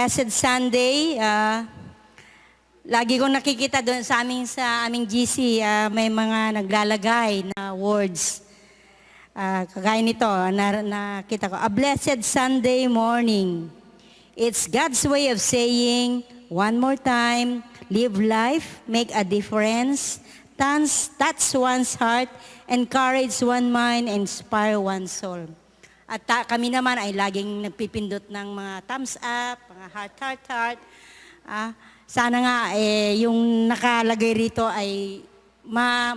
Blessed Sunday. Lagi kong nakikita doon sa aming GC, may mga naglalagay na words. Kagaya nito, nakita ko, a blessed Sunday morning. It's God's way of saying, one more time, live life, make a difference, touch one's heart, encourage one mind, inspire one's soul. At kami naman ay laging nagpipindot ng mga thumbs up, mga heart. Sana nga yung nakalagay rito ay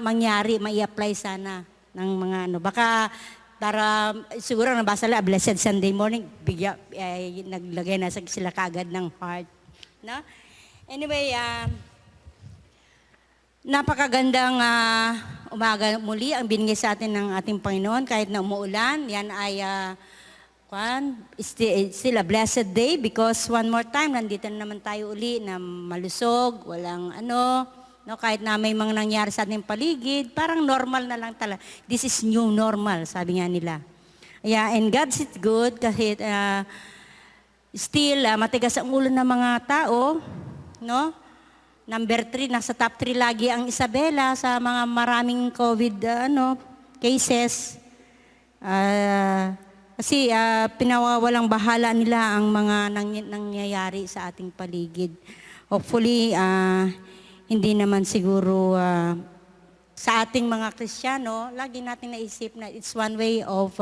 mangyari, mai-apply sana ng mga ano. Baka siguro nabasa lang, Blessed Sunday morning, naglagay na sila kaagad ng heart. No? Anyway, napakagandang umaga muli ang binigay sa atin ng ating Panginoon kahit na umuulan. Yan ay still a blessed day because one more time, nandito na naman tayo uli na malusog, walang kahit na may mga nangyari sa ating paligid, parang normal na lang talaga. This is new normal, sabi nga nila. Yeah, and God's it good kahit still matigas ang ulo ng mga tao, no? Number 3, nasa top 3 lagi ang Isabela sa mga maraming COVID cases. Kasi pinawawalang bahala nila ang mga nangyayari sa ating paligid. Hopefully, hindi naman siguro sa ating mga Kristiyano, lagi natin naisip na it's one way of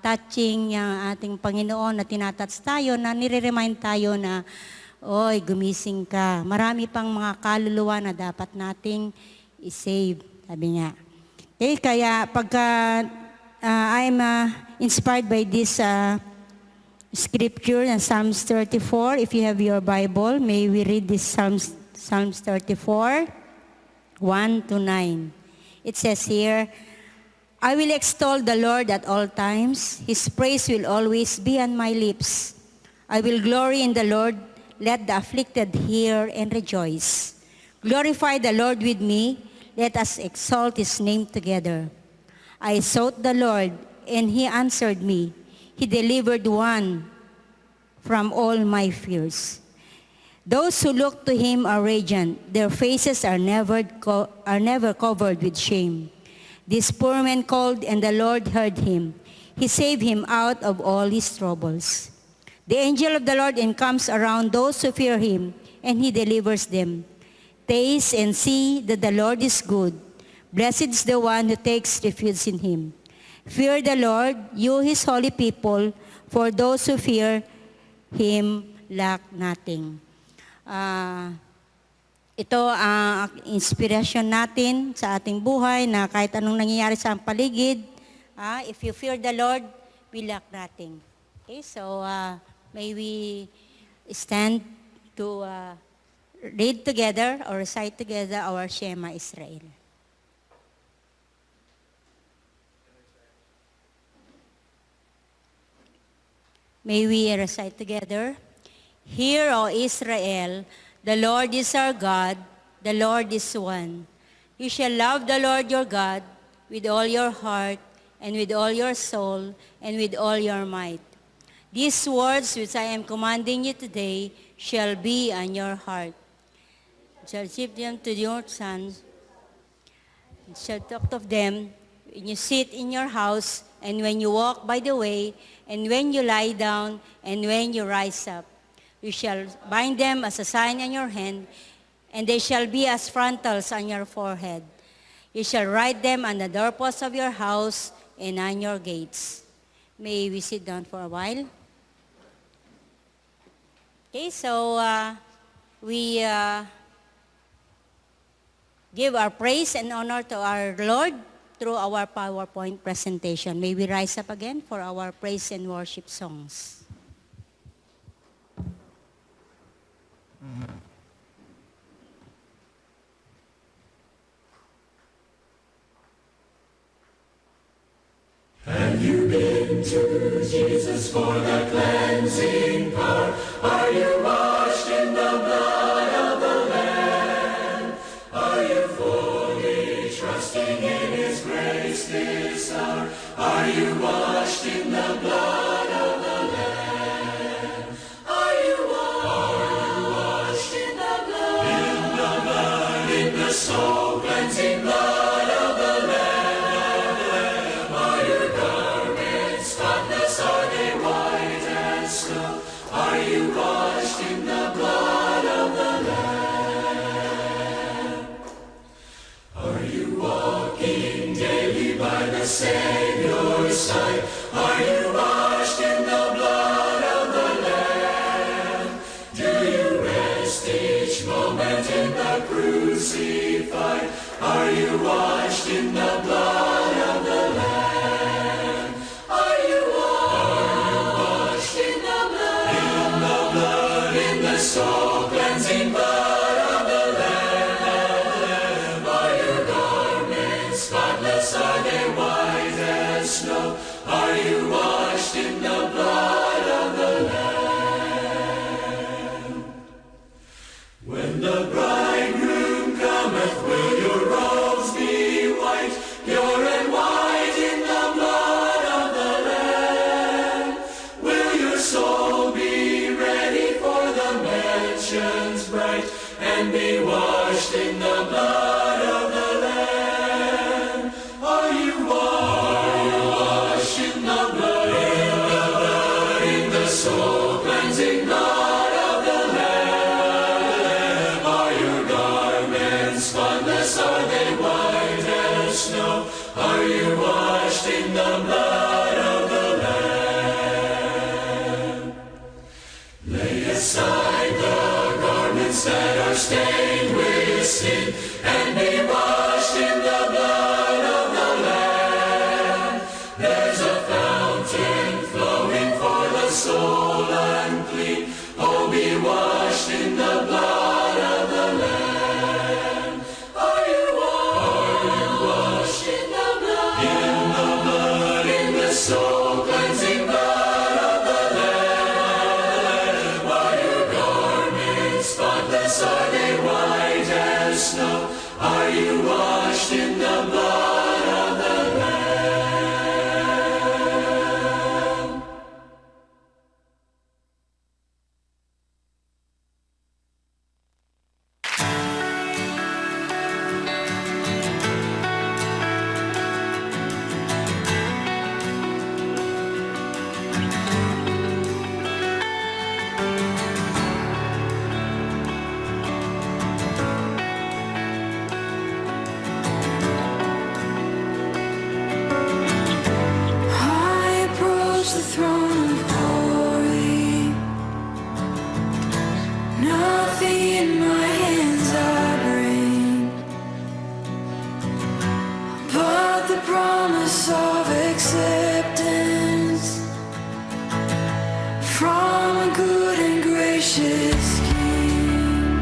touching yung ating Panginoon na tinatouch tayo, na nire-remind tayo na oy, gumising ka. Marami pang mga kaluluwa na dapat nating i-save, sabi niya. Okay, kaya pagka I'm inspired by this scripture in Psalms 34, if you have your Bible, may we read this Psalms 34, 1 to 9. It says here, I will extol the Lord at all times. His praise will always be on my lips. I will glory in the Lord. Let the afflicted hear and rejoice. Glorify the Lord with me. Let us exalt His name together. I sought the Lord, and He answered me. He delivered one from all my fears. Those who look to Him are radiant. Their faces are never covered with shame. This poor man called, and the Lord heard him. He saved him out of all his troubles. The angel of the Lord encamps around those who fear Him, and He delivers them. Taste and see that the Lord is good. Blessed is the one who takes refuge in Him. Fear the Lord, you His holy people, for those who fear Him lack nothing. Ito ang inspirasyon natin sa ating buhay na kahit anong nangyayari sa paligid, if you fear the Lord, we lack nothing. Okay, so may we stand to read together or recite together our Shema Israel. May we recite together. Hear, O Israel, the Lord is our God, the Lord is one. You shall love the Lord your God with all your heart and with all your soul and with all your might. These words which I am commanding you today shall be on your heart. You shall teach them to your sons. You shall talk of them when you sit in your house, and when you walk by the way, and when you lie down, and when you rise up. You shall bind them as a sign on your hand, and they shall be as frontals on your forehead. You shall write them on the doorposts of your house and on your gates. May we sit down for a while? Okay, so we give our praise and honor to our Lord through our PowerPoint presentation. May we rise up again for our praise and worship songs. Have you been to Jesus for the cleansing power? Are you washed in the blood of the Lamb? Are you fully trusting in His grace this hour? Are you washed in the blood of the Lamb? Are you washed? moment in the crucified, are you washed in the blood of the Lamb? Are you washed in the blood? In the blood, in the soul-cleansing blood of the Lamb. Are your garments spotless? Are they white as snow? Are you washed in the blood of the Lamb? When the bridegroom cometh, will your robes be white, pure and white in the blood of the Lamb? Will your soul be ready for the mansions bright, and be washed in the blood of the Lamb? Are you washed in the blood, in the soul-cleansing blood of the Lamb? Are your garments spotless? Are they white as snow? Are you washed in the blood of the Lamb? Lay aside the garments that are stained with sin, and be washed in the blood of the Lamb. There's a fountain flowing for the soul unclean. Oh, be washed in the blood of the Lamb. Are you washed in the blood? In the blood, in the soul-cleansing blood of the Lamb. Are your garments spotless? Are they white as snow? Are you washed in the blood of the Lamb? I approach the throne of glory. Nothing in my hands I bring, but the promise of acceptance from a good and gracious King.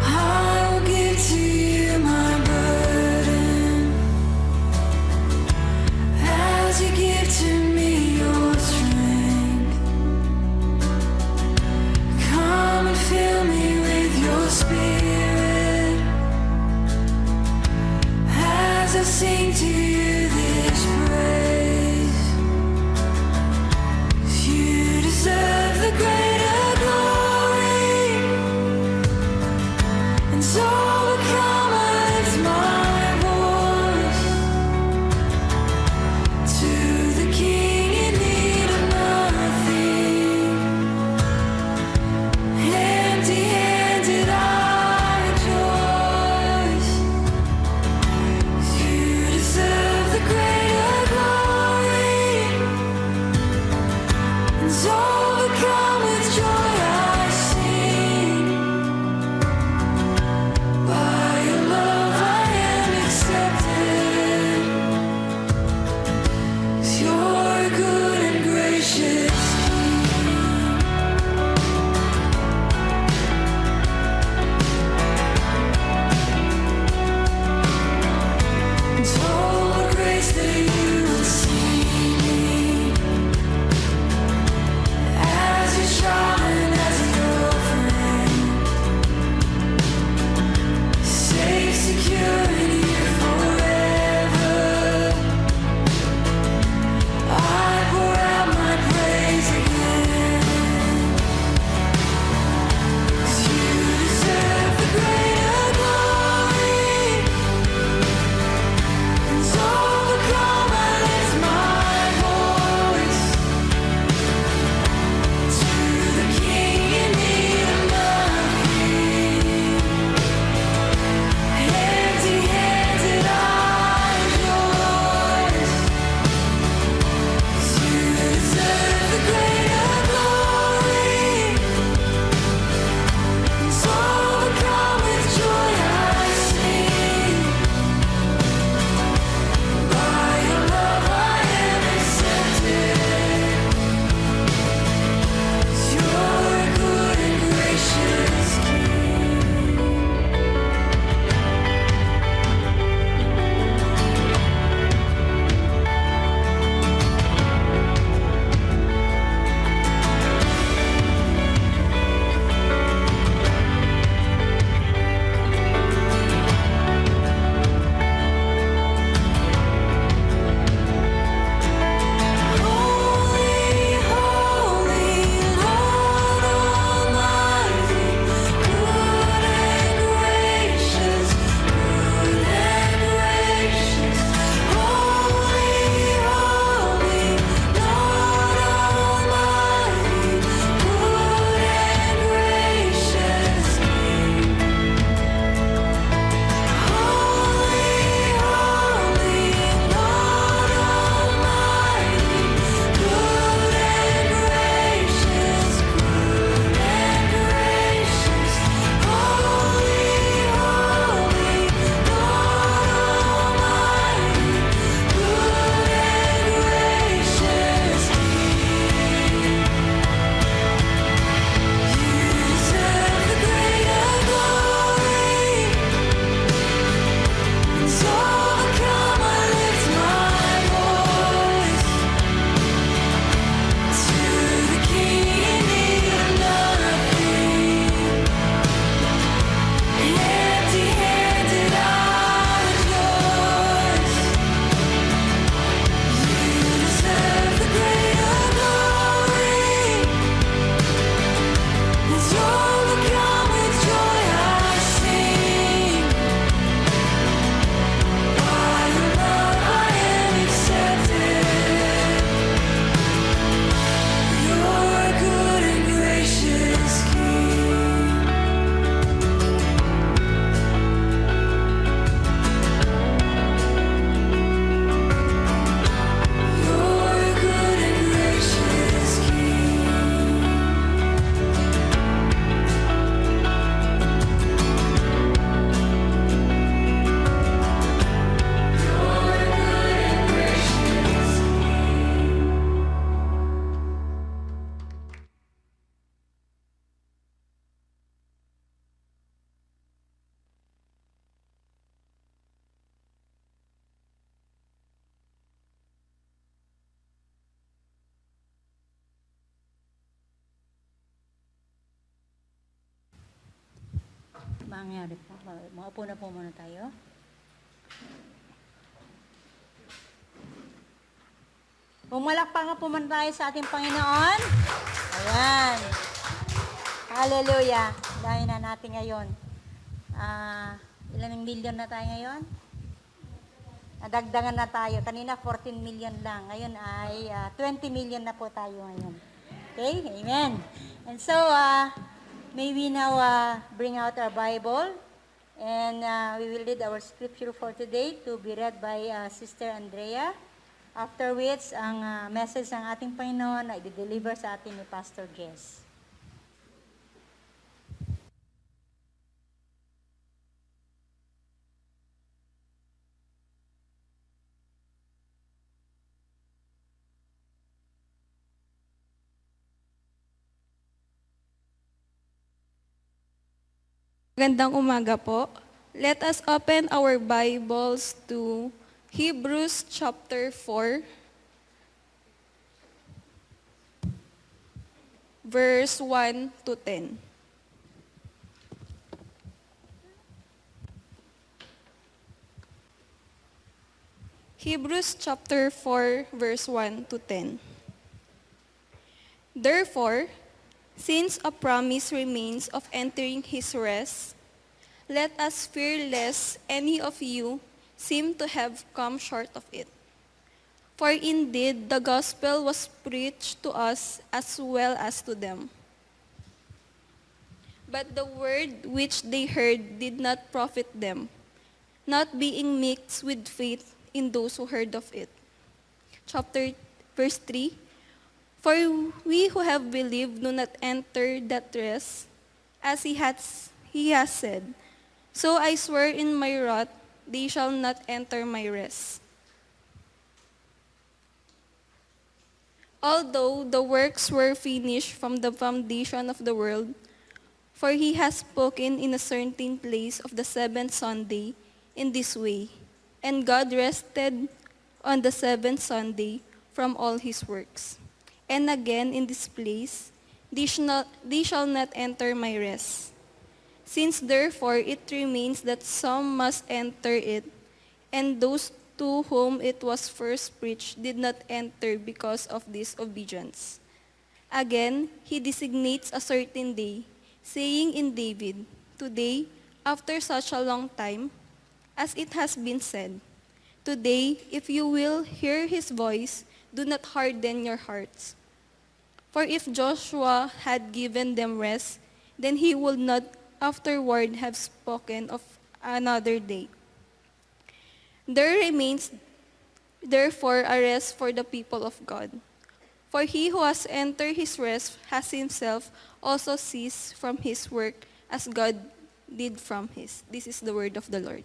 I will give to you my burden, as you give to me your strength. Come and fill me mangyari po. Maupo na po muna tayo. Pumalakpakan po muna tayo sa ating Panginoon. Ayan. Hallelujah. Dahil na natin ngayon. Ilang million na tayo ngayon? Nadagdagan na tayo. Kanina 14 million lang. Ngayon ay 20 million na po tayo ngayon. Okay? Amen. And so, may we now bring out our Bible. And we will read our scripture for today to be read by Sister Andrea. After which, ang message ng ating Panginoon ay i-deliver sa atin ni Pastor Jess. Magandang umaga po. Let us open our Bibles to Hebrews chapter 4, verse 1 to 10. Hebrews chapter 4, verse 1 to 10. Therefore, since a promise remains of entering his rest, let us fear lest any of you seem to have come short of it. For indeed, the gospel was preached to us as well as to them. But the word which they heard did not profit them, not being mixed with faith in those who heard of it. Verse 3, for we who have believed do not enter that rest, as he has said, so I swear in my wrath, they shall not enter my rest. Although the works were finished from the foundation of the world, for he has spoken in a certain place of the seventh Sunday in this way, and God rested on the seventh Sunday from all his works. And again in this place, they shall not enter my rest. Since therefore it remains that some must enter it, and those to whom it was first preached did not enter because of disobedience. Again, he designates a certain day, saying in David, today, after such a long time, as it has been said, today, if you will hear his voice, do not harden your hearts. For if Joshua had given them rest, then he would not afterward have spoken of another day. There remains therefore a rest for the people of God. For he who has entered his rest has himself also ceased from his work as God did from his. This is the word of the Lord.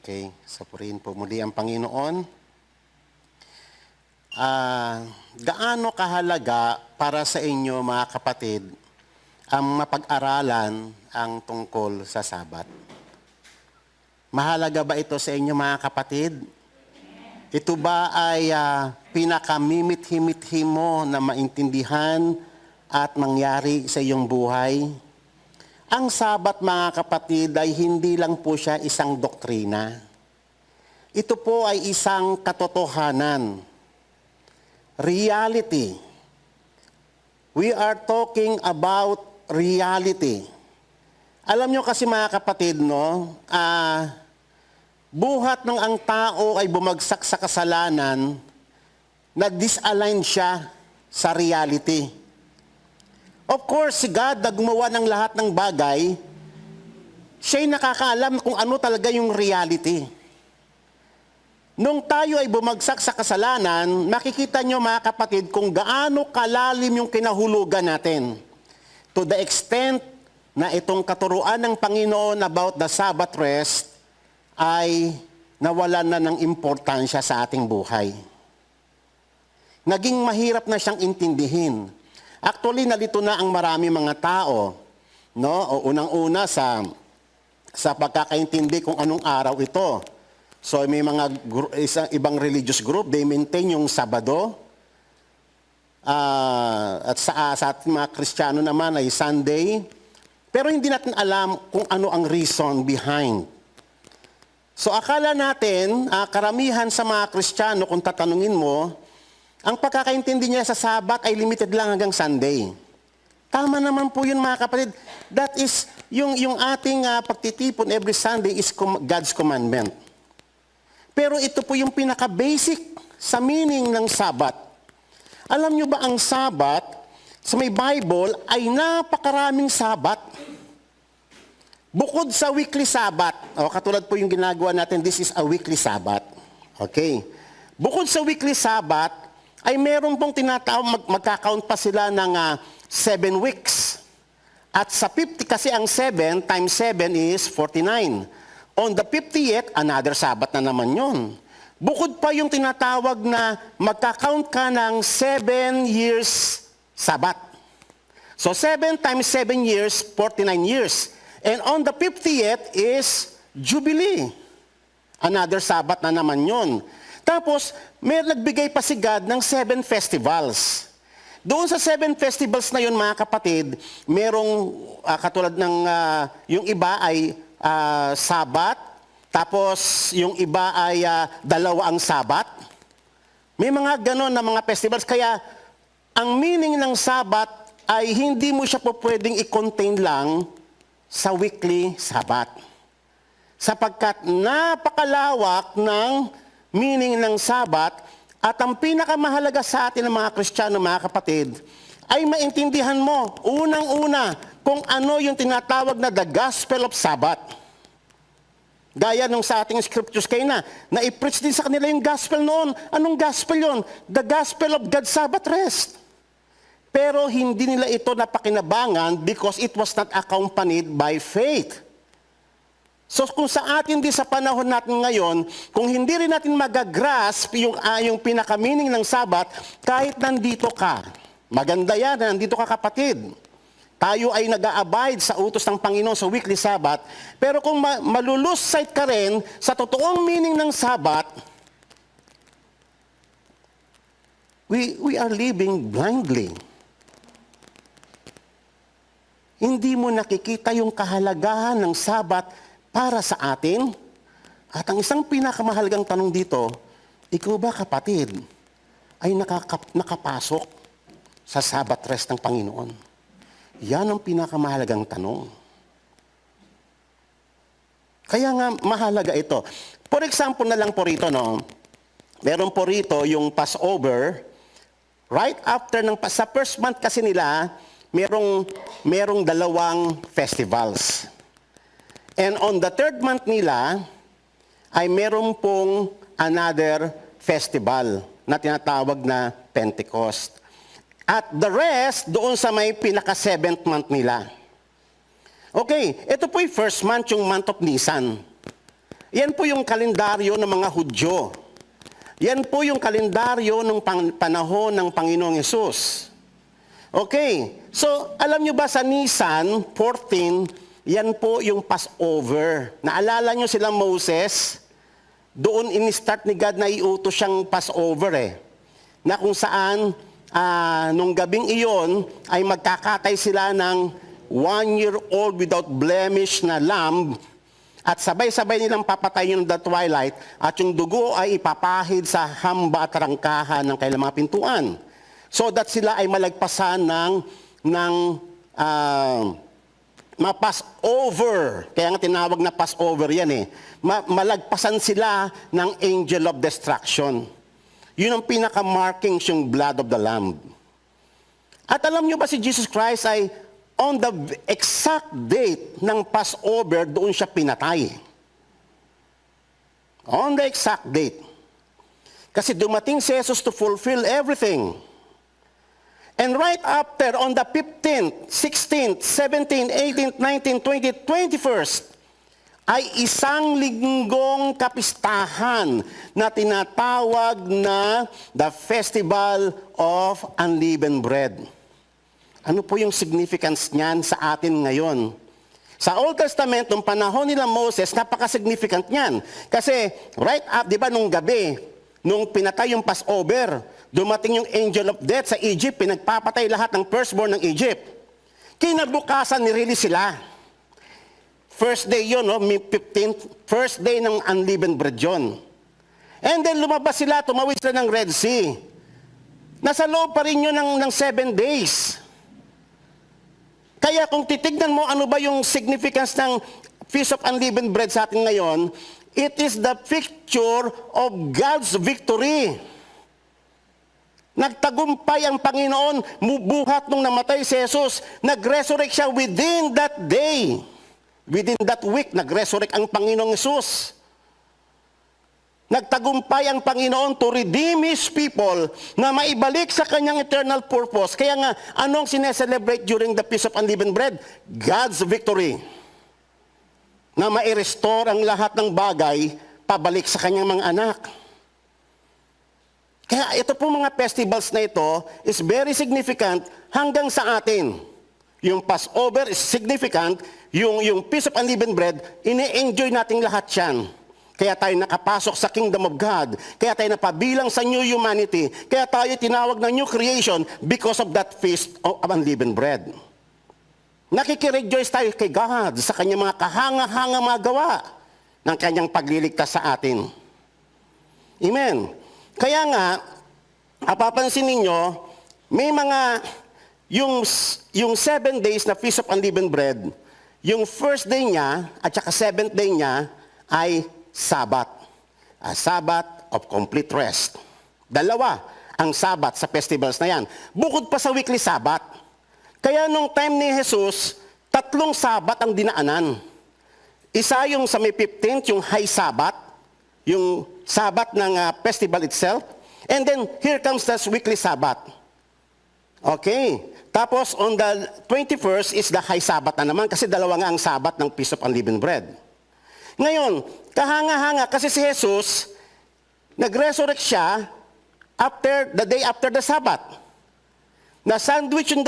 Okay, sapurihin po muli ang Panginoon. Gaano kahalaga para sa inyo mga kapatid ang mapag-aralan ang tungkol sa Sabat? Mahalaga ba ito sa inyo mga kapatid? Ito ba ay pinakamimit-himit mo na maintindihan at mangyari sa iyong buhay? Ang Sabat, mga kapatid, ay hindi lang po siya isang doktrina. Ito po ay isang katotohanan. Reality. We are talking about reality. Alam nyo kasi mga kapatid, no, buhat ng ang tao ay bumagsak sa kasalanan, na disalign siya sa reality. Of course, si God na gumawa ng lahat ng bagay, siya'y nakakaalam kung ano talaga yung reality. Nung tayo ay bumagsak sa kasalanan, makikita nyo mga kapatid kung gaano kalalim yung kinahulugan natin. To the extent na itong katuruan ng Panginoon about the Sabbath rest ay nawalan na ng importansya sa ating buhay. Naging mahirap na siyang intindihin. Actually, nalito na ang marami mga tao, no? O unang-una sa pagkakaintindi kung anong araw ito. So may mga ibang religious group, they maintain yung Sabado. At sa ating mga Kristiyano naman ay Sunday. Pero hindi natin alam kung ano ang reason behind. So akala natin, karamihan sa mga Kristiyano, kung tatanungin mo, ang pagkakaintindi niya sa Sabat ay limited lang hanggang Sunday. Tama naman po yun mga kapatid. That is, yung ating pagtitipon every Sunday is God's commandment. Pero ito po yung pinaka-basic sa meaning ng Sabat. Alam nyo ba ang Sabat, sa may Bible, ay napakaraming Sabat. Bukod sa weekly Sabat, katulad po yung ginagawa natin, this is a weekly Sabat. Okay. Bukod sa weekly Sabat, ay meron pong tinatawag, magkakount pa sila ng 7 weeks. At sa 50, kasi ang 7 times 7 is 49. On the 50th, another Sabat na naman yun. Bukod pa yung tinatawag na magkakount ka ng 7 years Sabat. So 7 times 7 years, 49 years. And on the 50th is Jubilee. Another Sabat na naman yun. Tapos, may nagbigay pa si God ng 7 festivals. Doon sa 7 festivals na yun, mga kapatid, merong katulad ng, yung iba ay Sabat, tapos yung iba ay 2 ang Sabat. May mga ganon na mga festivals. Kaya, ang meaning ng Sabat ay hindi mo siya po pwedeng i-contain lang sa weekly Sabat. Sapagkat napakalawak ng meaning ng Sabat, at ang pinakamahalaga sa atin ng mga Kristiyano, mga kapatid, ay maintindihan mo, unang-una, kung ano yung tinatawag na the gospel of Sabat. Gaya nung sa ating scriptures kayo na i-preach din sa kanila yung gospel noon. Anong gospel yon? The gospel of God's Sabbath rest. Pero hindi nila ito napakinabangan because it was not accompanied by faith. So kung sa atin din sa panahon natin ngayon, kung hindi rin natin magagrasp yung pinaka-meaning ng Sabat, kahit nandito ka, maganda yan, nandito ka kapatid. Tayo ay nag-a-abide sa utos ng Panginoon sa weekly Sabat, pero kung malulose sight ka rin sa totoong meaning ng Sabat, we are living blindly. Hindi mo nakikita yung kahalagahan ng Sabat para sa atin. At ang isang pinakamahalagang tanong dito, ikaw ba kapatid, ay nakapasok sa Sabbath rest ng Panginoon? Yan ang pinakamahalagang tanong. Kaya nga mahalaga ito. For example na lang po rito, meron po rito yung Passover. Right after sa first month kasi nila, merong 2 festivals. And on the 3rd month nila, ay meron pong another festival na tinatawag na Pentecost. At the rest, doon sa may pinaka-7th month nila. Okay, ito po yung first month, yung month of Nisan. Yan po yung kalendaryo ng mga Hudyo. Yan po yung kalendaryo ng panahon ng Panginoong Hesus. Okay, so alam nyo ba sa Nisan 14, yan po yung Passover. Naalala nyo sila Moses? Doon in-start ni God na iutos siyang Passover Na kung saan, nung gabing iyon, ay magkakatay sila ng 1-year-old without blemish na lamb, at sabay-sabay nilang papatayin the twilight, at yung dugo ay ipapahid sa hamba at rangkahan ng kailang mga pintuan. So that sila ay malagpasan ng ma-Passover. Kaya nga tinawag na Passover yan malagpasan sila ng angel of destruction. Yun ang pinaka-markings yung blood of the Lamb. At alam nyo ba si Jesus Christ ay on the exact date ng Passover, doon siya pinatay. On the exact date. Kasi dumating si Jesus to fulfill everything. And right after, on the 15th, 16th, 17th, 18th, 19th, 20th, 21st, ay isang linggong kapistahan na tinatawag na the Festival of Unleavened Bread. Ano po yung significance niyan sa atin ngayon? Sa Old Testament, nung panahon nila Moses, napaka-significant niyan. Kasi right up, di ba, nung gabi, nung pinatay yung Passover, dumating yung angel of death sa Egypt, pinagpapatay lahat ng firstborn ng Egypt. Kinabukasan, nirelease sila. First day yun, no? May 15th, first day ng unleavened bread yun. And then lumabas sila, tumawid sila ng Red Sea. Nasa loob pa rin yun ng 7 days. Kaya kung titignan mo ano ba yung significance ng Feast of Unleavened Bread sa atin ngayon, it is the picture of God's victory. Nagtagumpay ang Panginoon, buhat nung namatay si Jesus, nag-resurrect siya within that day. Within that week, nag-resurrect ang Panginoong Jesus. Nagtagumpay ang Panginoon to redeem His people na maibalik sa kanyang eternal purpose. Kaya nga, anong sineselebrate during the Feast of Unleavened Bread? God's victory. Na mai-restore ang lahat ng bagay pabalik sa kanyang mga anak. Kaya ito po mga festivals na ito is very significant hanggang sa atin. Yung Passover is significant, yung Feast of Unleavened Bread, ini-enjoy nating lahat yan. Kaya tayo nakapasok sa kingdom of God. Kaya tayo napabilang sa new humanity. Kaya tayo tinawag na new creation because of that Feast of Unleavened Bread. Nakikirejoice tayo kay God sa kanyang mga kahanga-hanga mga gawa ng kanyang pagliligtas sa atin. Amen. Kaya nga, mapapansin ninyo, may mga, yung 7 days na Feast of Unleavened Bread, yung first day niya at saka 7th day niya ay Sabbath. A Sabbath of complete rest. Dalawa ang Sabbath sa festivals na yan. Bukod pa sa weekly Sabbath. Kaya nung time ni Jesus, 3 Sabbath ang dinaanan. Isa yung sa may 15th, yung High Sabbath, yung Sabbath ng festival itself. And then, here comes the weekly Sabbath. Okay. Tapos, on the 21st is the High Sabbath na naman kasi dalawa nga ang Sabbath ng Feast of Unleavened Bread. Ngayon, kahanga-hanga kasi si Jesus, nag-resurrect siya the day after the Sabbath. Na-sandwich yung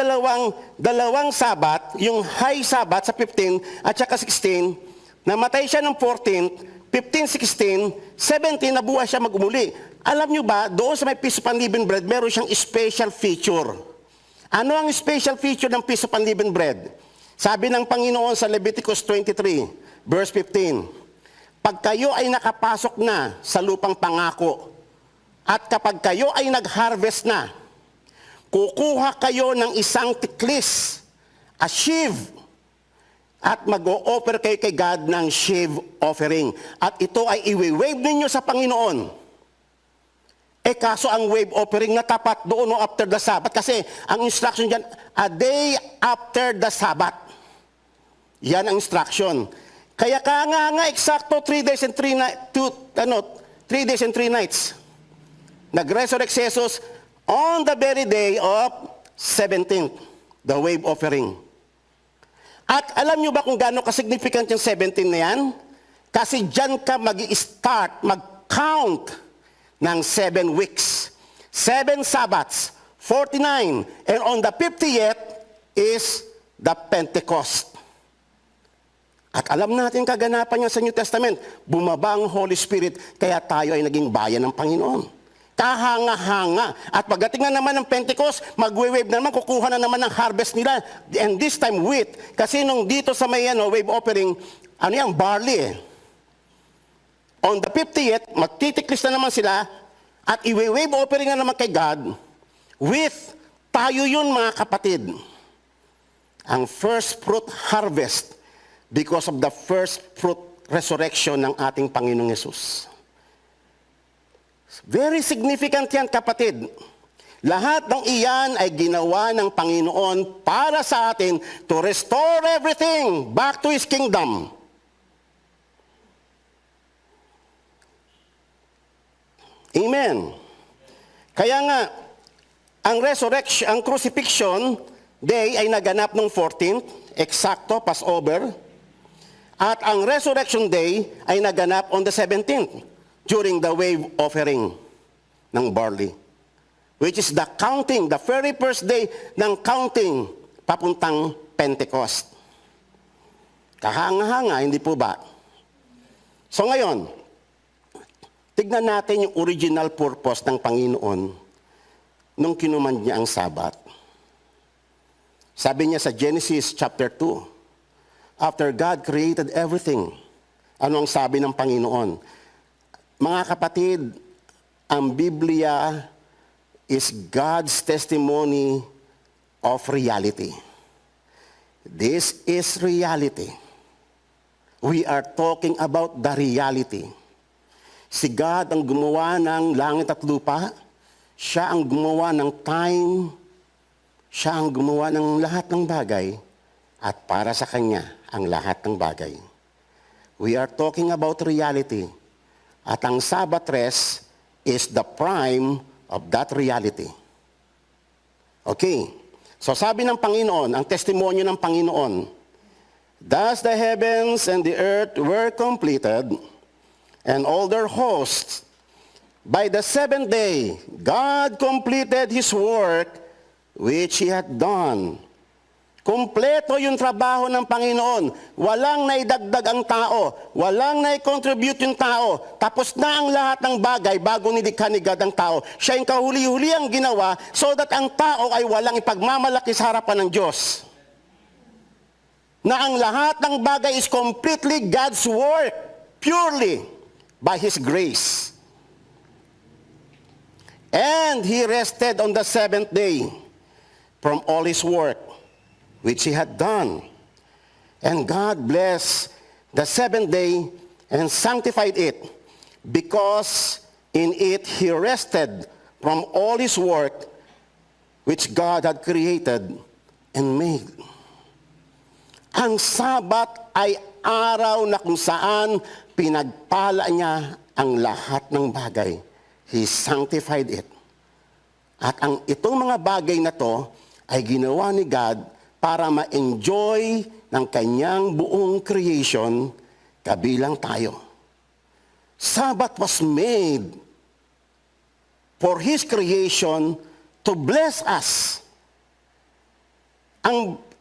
dalawang Sabbath, yung High Sabbath sa 15 at saka 16, namatay siya ng 14th, 15, 16, 17, nabuhay siya mag-umuli. Alam nyo ba, doon sa may Feast of Unleavened Bread, meron siyang special feature. Ano ang special feature ng Feast of Unleavened Bread? Sabi ng Panginoon sa Leviticus 23, verse 15, pag kayo ay nakapasok na sa lupang pangako, at kapag kayo ay nag-harvest na, kukuha kayo ng isang tiklis, a sheaf, at mag-o-offer kayo kay God ng sheaf offering. At ito ay iwi-wave ninyo sa Panginoon. Kaso ang wave offering na tapat doon after the Sabbath, kasi ang instruction dyan, a day after the Sabbath. Yan ang instruction. Kaya nga eksakto 3 days and 3 nights. Nag-resurrect si Jesus on the very day of 17th, the wave offering. At alam nyo ba kung gaano ka-significant yung 17 na yan? Kasi dyan ka mag-i-start, mag-count ng 7 weeks. 7 Sabbaths, 49, and on the 50th is the Pentecost. At alam natin kaganapan niya sa New Testament, bumaba ang Holy Spirit, kaya tayo ay naging bayan ng Panginoon. Kahanga-hanga. At pagdating na naman ng Pentecost, magwe-wave na naman, kukuha na naman ng harvest nila. And this time wheat. Kasi nung dito sa may wave offering, barley. On the 50th, magtitiklis na naman sila, at i-wave offering na naman kay God, with tayo yun mga kapatid. Ang first fruit harvest, because of the first fruit resurrection ng ating Panginoong Yesus. Very significant yan, kapatid. Lahat ng iyan ay ginawa ng Panginoon para sa atin to restore everything back to His kingdom. Amen. Kaya nga, ang crucifixion day ay naganap ng 14th, eksakto, Passover. At ang resurrection day ay naganap on the 17th during the wave offering ng barley. Which is the counting, the very first day ng counting papuntang Pentecost. Kahanga-hanga, hindi po ba? So ngayon, tignan natin yung original purpose ng Panginoon nung kinuman niya ang Sabat. Sabi niya sa Genesis chapter 2, after God created everything, ano ang sabi ng Panginoon? Mga kapatid, ang Biblia is God's testimony of reality. This is reality. We are talking about the reality. Si God ang gumawa ng langit at lupa. Siya ang gumawa ng time. Siya ang gumawa ng lahat ng bagay. At para sa Kanya, ang lahat ng bagay. We are talking about reality. At ang Sabbath rest is the prime of that reality. Okay. So sabi ng Panginoon, ang testimonyo ng Panginoon, thus the heavens and the earth were completed, and all their hosts. By the seventh day, God completed His work which He had done. Kompleto yung trabaho ng Panginoon. Walang naidagdag ang tao. Walang nai-contribute yung tao. Tapos na ang lahat ng bagay bago nilikha ni God ang tao. Siya yung kahuli-huli ang ginawa so that ang tao ay walang ipagmamalaki sa harapan ng Diyos. Na ang lahat ng bagay is completely God's work, purely by His grace. And He rested on the seventh day from all His work, which He had done. And God blessed the seventh day and sanctified it, because in it He rested from all His work, which God had created and made. Ang Sabat ay araw na kung saan pinagpala niya ang lahat ng bagay. He sanctified it. At ang itong mga bagay na to ay ginawa ni God para ma-enjoy ng kanyang buong creation, kabilang tayo. Sabbath was made for His creation to bless us.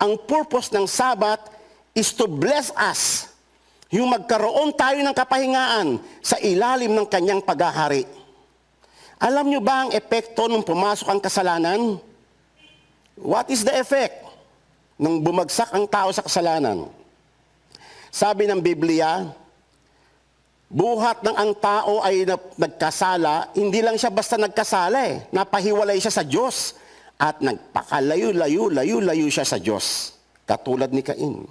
Ang purpose ng Sabbath is to bless us. Yung magkaroon tayo ng kapahingaan sa ilalim ng kanyang paghahari. Alam nyo ba ang epekto nung pumasok ang kasalanan? What is the effect nung bumagsak ang tao sa kasalanan? Sabi ng Biblia, buhat ng ang tao ay nagkasala, hindi lang siya basta nagkasala napahiwalay siya sa Diyos at nagpakalayo-layo siya sa Diyos, katulad ni Cain.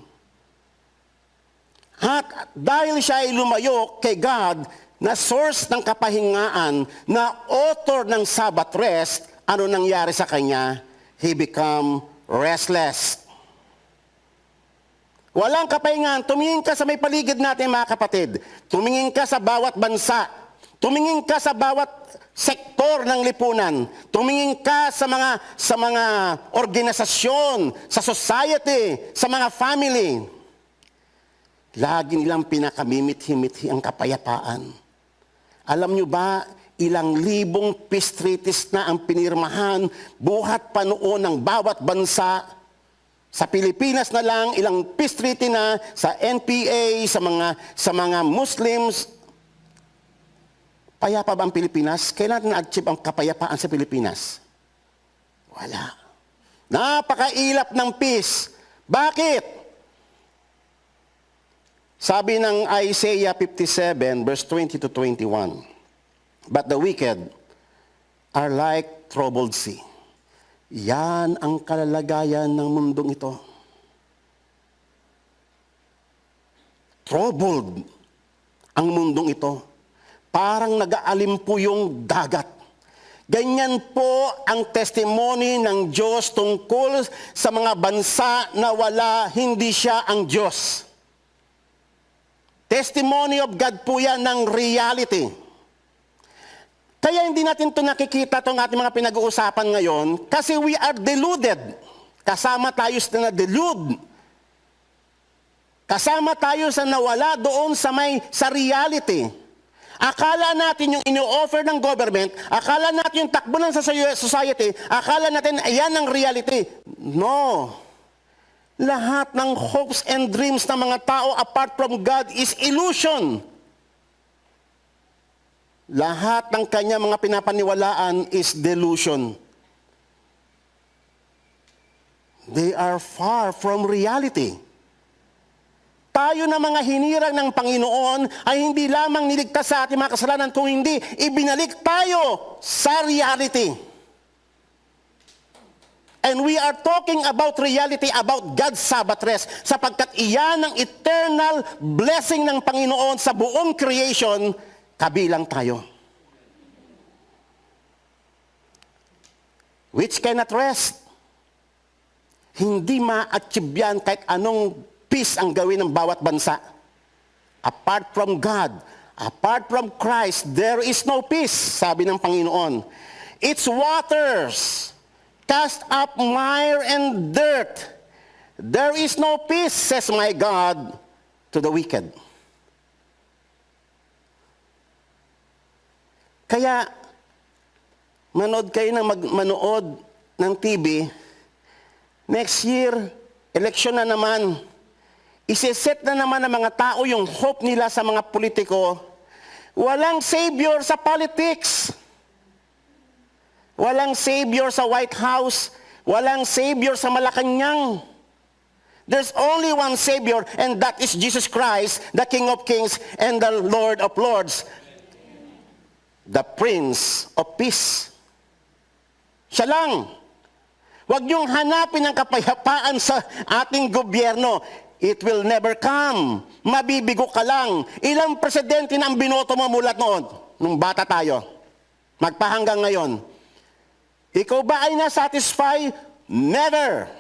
At dahil siya ay lumayo kay God, na source ng kapahingaan, na author ng Sabbath rest, ano nangyari sa kanya? He become restless. Walang kapahingaan. Tumingin ka sa may paligid natin, mga kapatid. Tumingin ka sa bawat bansa. Tumingin ka sa bawat sektor ng lipunan. Tumingin ka sa mga organisasyon, sa society, sa mga family. Lagi nilang pinakamimit-himithi ang kapayapaan. Alam nyo ba, ilang libong peace treaties na ang pinirmahan buhat pa noon ng bawat bansa. Sa Pilipinas na lang, ilang peace treaty na, sa NPA, sa mga Muslims. Payapa ba ang Pilipinas? Kailan na-achieve ang kapayapaan sa Pilipinas? Wala. Napakailap ng peace. Bakit? Sabi ng Isaiah 57, verse 20 to 21, but the wicked are like troubled sea. Yan ang kalalagayan ng mundong ito. Troubled ang mundong ito. Parang nag-aalimpo yung dagat. Ganyan po ang testimony ng Diyos tungkol sa mga bansa na hindi siya ang Diyos. Testimony of God po yan ng reality. Kaya hindi natin ito nakikita itong ating mga pinag-uusapan ngayon kasi we are deluded. Kasama tayo sa na-delude. Kasama tayo sa nawala doon sa reality. Akala natin yung ino-offer ng government, akala natin yung takbo ng society, akala natin ayan ang reality. No. Lahat ng hopes and dreams ng mga tao apart from God is illusion. Lahat ng kanya mga pinapaniwalaan is delusion. They are far from reality. Tayo na mga hinirang ng Panginoon ay hindi lamang niligtas sa ating mga kasalanan, kung hindi, ibinalik tayo sa reality. And we are talking about reality, about God's Sabbath rest, sapagkat iyan ang eternal blessing ng Panginoon sa buong creation, kabilang tayo. Which cannot rest. Hindi ma-achieve yan kahit anong peace ang gawin ng bawat bansa. Apart from God, apart from Christ, there is no peace, sabi ng Panginoon. Its waters cast up mire and dirt. There is no peace, says my God, to the wicked. Kaya, manood kayo ng manood ng TV, next year, eleksyon na naman, isiset na naman ng mga tao yung hope nila sa mga politiko. Walang savior sa politics. Walang savior sa White House. Walang savior sa Malacanang. There's only one savior, and that is Jesus Christ, the King of Kings and the Lord of Lords. The Prince of Peace. Siya lang. Huwag niyong hanapin ang kapayapaan sa ating gobyerno. It will never come. Mabibigo ka lang. Ilang presidente na ang binoto mo mula noon? Nung bata tayo. Magpahanggang ngayon. Ikaw ba ay na-satisfy? Never.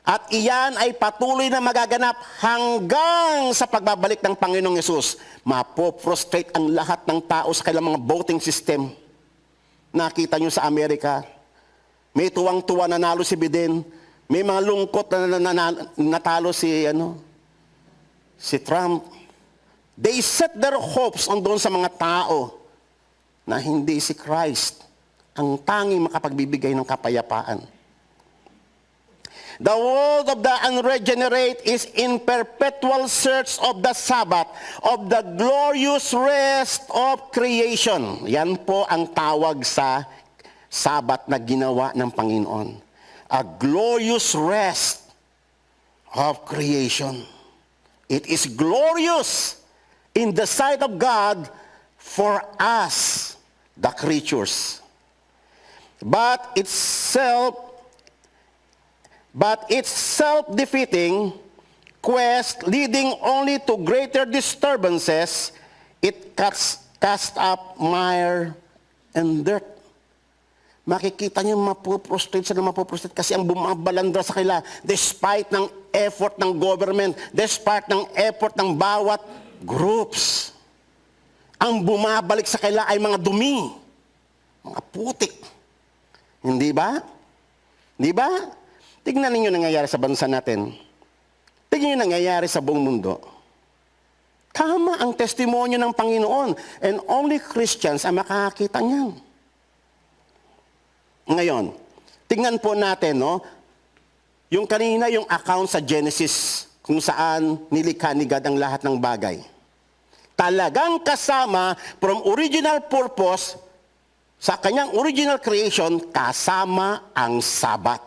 At iyan ay patuloy na magaganap hanggang sa pagbabalik ng Panginoong Yesus. Mapoprostrate ang lahat ng tao sa kanilang mga voting system. Nakita nyo sa Amerika, may tuwang-tuwa nanalo si Biden, may mga lungkot na natalo si Trump. They set their hopes on doon sa mga tao na hindi si Christ ang tanging makapagbibigay ng kapayapaan. The world of the unregenerate is in perpetual search of the Sabbath, of the glorious rest of creation. Yan po ang tawag sa Sabbath na ginawa ng Panginoon. A glorious rest of creation. It is glorious in the sight of God for us, the creatures. But it's self-defeating quest leading only to greater disturbances. It cast up mire and dirt. Makikita niyo mapoprostrate kasi ang bumabalandra sa kanila despite ng effort ng government, despite ng effort ng bawat groups. Ang bumabalik sa kanila ay mga dumi, mga putik. Hindi ba? Hindi ba? Tignan ninyo nangyayari sa bansa natin. Tignan ninyo nangyayari sa buong mundo. Tama ang testimonyo ng Panginoon, and only Christians ang makakakita niyan. Ngayon, tingnan po natin, yung kanina yung account sa Genesis, kung saan nilikha ni God ang lahat ng bagay. Talagang kasama from original purpose, sa kanyang original creation, kasama ang Sabat.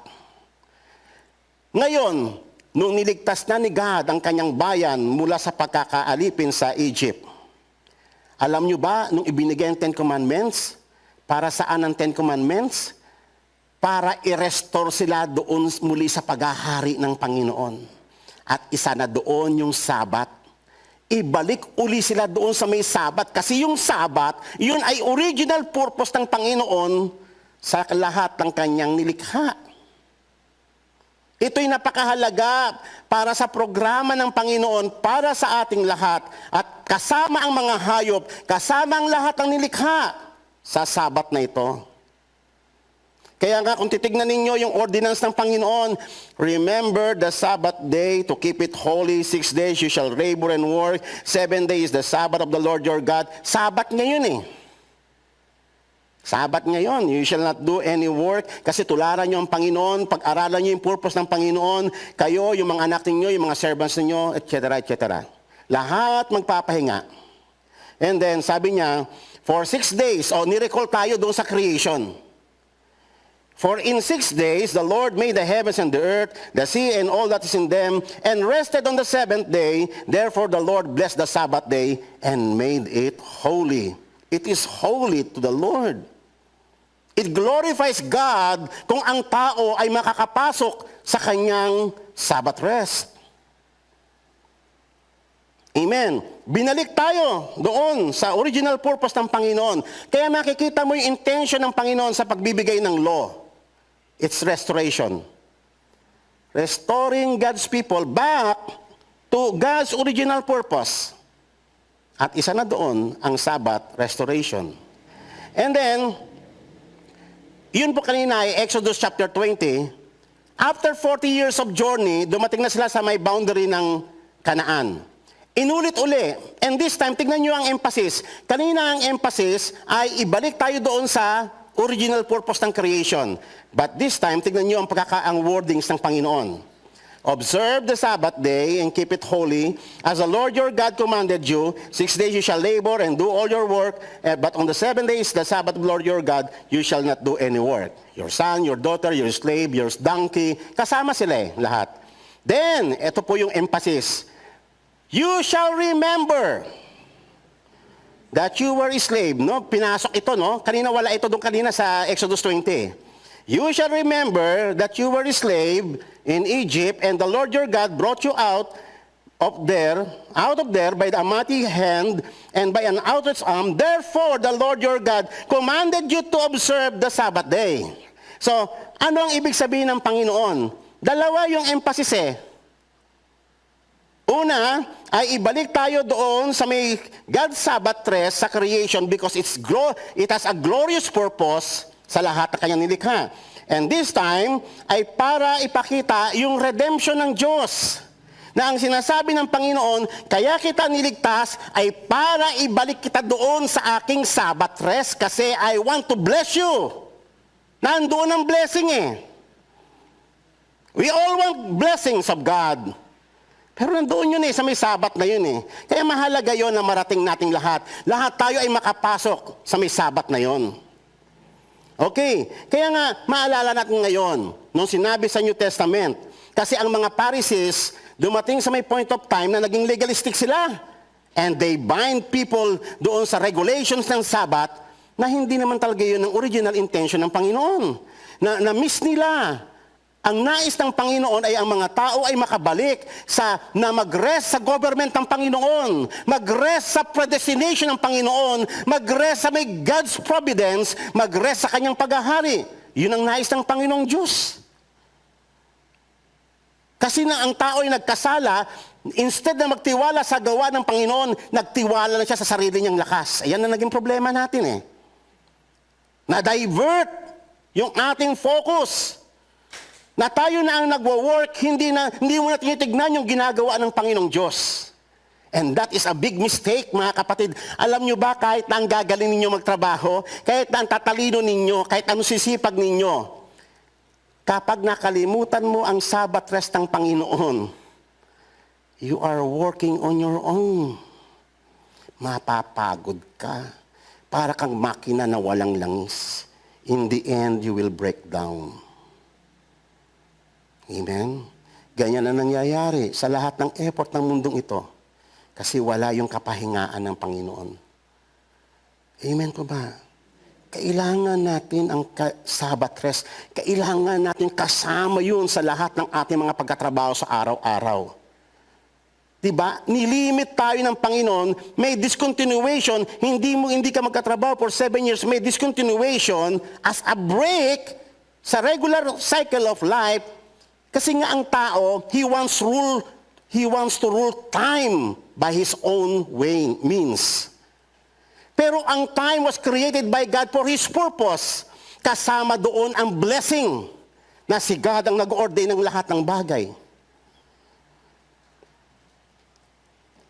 Ngayon, nung niligtas na ni God ang kanyang bayan mula sa pagkakaalipin sa Egypt, alam nyo ba, nung ibinigay ang Ten Commandments, para saan ang Ten Commandments? Para i-restore sila doon muli sa paghahari ng Panginoon. At isa na doon yung Sabat. Ibalik uli sila doon sa may Sabat. Kasi yung Sabat, yun ay original purpose ng Panginoon sa lahat ng kanyang nilikha. Ito'y napakahalaga para sa programa ng Panginoon, para sa ating lahat. At kasama ang mga hayop, kasama ang lahat ng nilikha sa Sabat na ito. Kaya nga kung titignan ninyo yung ordinance ng Panginoon, remember the Sabbath day to keep it holy. 6 days you shall labor and work. 7 days the Sabbath of the Lord your God. Sabbath ngayon . Sabat ngayon, you shall not do any work kasi tularan nyo ang Panginoon, pag-aralan nyo yung purpose ng Panginoon, kayo, yung mga anak ninyo, yung mga servants ninyo, etc., etc. Lahat magpapahinga. And then, sabi niya, for 6 days, nirecall tayo doon sa creation. For in 6 days, the Lord made the heavens and the earth, the sea and all that is in them, and rested on the 7th day. Therefore, the Lord blessed the Sabbath day and made it holy. It is holy to the Lord. It glorifies God kung ang tao ay makakapasok sa kanyang Sabbath rest. Amen. Binalik tayo doon sa original purpose ng Panginoon. Kaya makikita mo yung intention ng Panginoon sa pagbibigay ng law. It's restoration. Restoring God's people back to God's original purpose. At isa na doon ang Sabbath restoration. And then, yun po kanina ay Exodus chapter 20. After 40 years of journey, dumating na sila sa may boundary ng Canaan. Inulit-uli. And this time, tignan nyo ang emphasis. Kanina ang emphasis ay ibalik tayo doon sa original purpose ng creation. But this time, tignan nyo ang wordings ng Panginoon. Observe the Sabbath day and keep it holy, as the Lord your God commanded you. 6 days you shall labor and do all your work, but on the 7 days, the Sabbath of the Lord your God, you shall not do any work. Your son, your daughter, your slave, your donkey, kasama sila lahat. Then, ito po yung emphasis. You shall remember that you were a slave. No? Pinasok ito, no? Kanina wala ito doon kanina sa Exodus 20. You shall remember that you were a slave in Egypt, and the Lord your God brought you out of there by the mighty hand and by an outstretched arm. Therefore, the Lord your God commanded you to observe the Sabbath day. So, ano ang ibig sabihin ng Panginoon? Dalawa yung emphasis eh. Una, ay ibalik tayo doon sa may God's Sabbath rest sa creation because it has a glorious purpose sa lahat ng kanyang nilikha. And this time, ay para ipakita yung redemption ng Diyos. Na ang sinasabi ng Panginoon, kaya kita niligtas, ay para ibalik kita doon sa aking Sabbath rest kasi I want to bless you. Nandoon ang blessing eh. We all want blessings of God. Pero nandoon yun eh, sa may Sabbath na yun eh. Kaya mahalaga yun na marating nating lahat. Lahat tayo ay makapasok sa may Sabbath na yun. Okay, kaya nga maalala natin ngayon, nung sinabi sa New Testament, kasi ang mga Pharisees, dumating sa may point of time na naging legalistic sila. And they bind people doon sa regulations ng Sabbath na hindi naman talaga yun ang original intention ng Panginoon. Na-miss nila. Ang nais ng Panginoon ay ang mga tao ay makabalik na mag-rest sa government ng Panginoon, mag-rest sa predestination ng Panginoon, mag-rest sa may God's providence, mag-rest sa kanyang paghahari. Yun ang nais ng Panginoong Diyos. Kasi na ang tao ay nagkasala, instead na magtiwala sa gawa ng Panginoon, nagtiwala na siya sa sarili niyang lakas. Ayan na naging problema natin eh. Na-divert yung ating focus. Na tayo na ang nagwo-work, hindi mo na tinitignan yung ginagawa ng Panginoong Diyos. And that is a big mistake, mga kapatid. Alam nyo ba, kahit na ang gagaling ninyo magtrabaho, kahit na ang tatalino ninyo, kahit anong sisipag ninyo, kapag nakalimutan mo ang Sabbath rest ng Panginoon, you are working on your own. Mapapagod ka. Para kang makina na walang langis. In the end, you will break down. Amen? Ganyan na nangyayari sa lahat ng effort ng mundong ito. Kasi wala yung kapahingaan ng Panginoon. Amen po ba? Kailangan natin ang Sabbath rest. Kailangan natin kasama yun sa lahat ng ating mga pagkatrabaho sa araw-araw. Diba? Nilimit tayo ng Panginoon, may discontinuation, hindi ka magkatrabaho for 7 years, may discontinuation as a break sa regular cycle of life. Kasi nga ang tao, he wants to rule time by his own means. Pero ang time was created by God for His purpose. Kasama doon ang blessing na si God ang nag-ordain ng lahat ng bagay.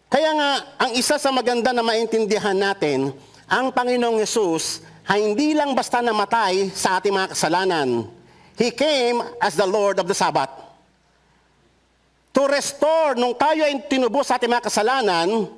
Kaya nga, ang isa sa maganda na maintindihan natin, ang Panginoong Yesus, hindi lang basta namatay sa ating mga kasalanan. He came as the Lord of the Sabbath. To restore, nung tayo ay tinubos sa ating mga kasalanan,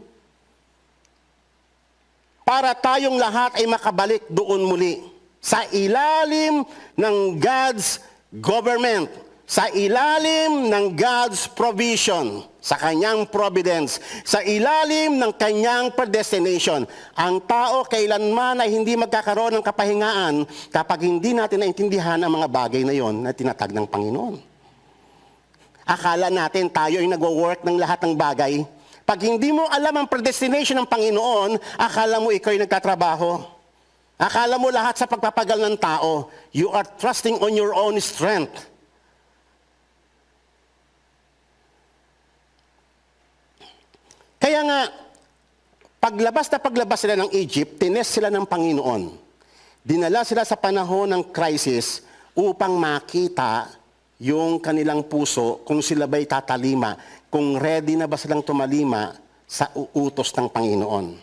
para tayong lahat ay makabalik doon muli. Sa ilalim ng God's government, sa ilalim ng God's provision, sa kanyang providence, sa ilalim ng kanyang predestination. Ang tao kailanman ay hindi magkakaroon ng kapahingaan kapag hindi natin naintindihan ang mga bagay na yon na tinatag ng Panginoon. Akala natin tayo ay nagwo-work ng lahat ng bagay. Pag hindi mo alam ang predestination ng Panginoon, akala mo ikaw ay nagtatrabaho. Akala mo lahat sa pagpapagal ng tao, you are trusting on your own strength. Kaya nga, paglabas sila ng Egypt, tinest sila ng Panginoon. Dinala sila sa panahon ng crisis upang makita yung kanilang puso kung sila ba'y tatalima, kung ready na ba silang tumalima sa utos ng Panginoon.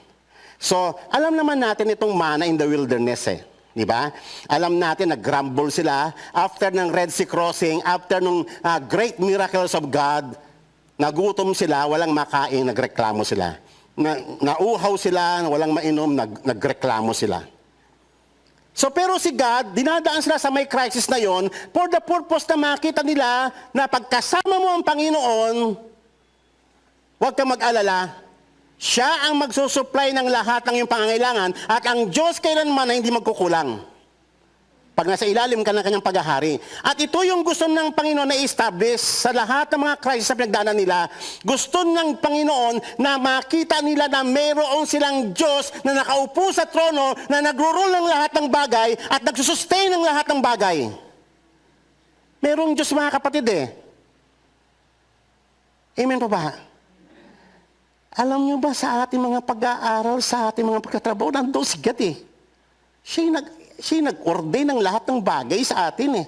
So, alam naman natin itong manna in the wilderness di ba? Alam natin, nag-grumble sila after ng Red Sea crossing, after ng great miracles of God. Nagutom sila, walang makain, nagreklamo sila. Nauhaw sila, walang mainom, nagreklamo sila. So pero si God, dinadaan sila sa may crisis na yon for the purpose na makita nila na pagkasama mo ang Panginoon, huwag kang mag-alala, siya ang magsusupply ng lahat ng iyong pangangailangan at ang Diyos kailanman na hindi magkukulang. Pag nasa ilalim ka ng kanyang paghahari. At ito yung gusto ng Panginoon na i-establish sa lahat ng mga crisis na pinagdaanan nila. Gusto ng Panginoon na makita nila na mayroon silang Diyos na nakaupo sa trono, na nagro-rule ng lahat ng bagay at nagsusustain ng lahat ng bagay. Mayroong Diyos mga kapatid Amen po ba? Alam nyo ba sa ating mga pag-aaral, sa ating mga pagkatrabaho, nandoon si God Siya nag-ordain ng lahat ng bagay sa atin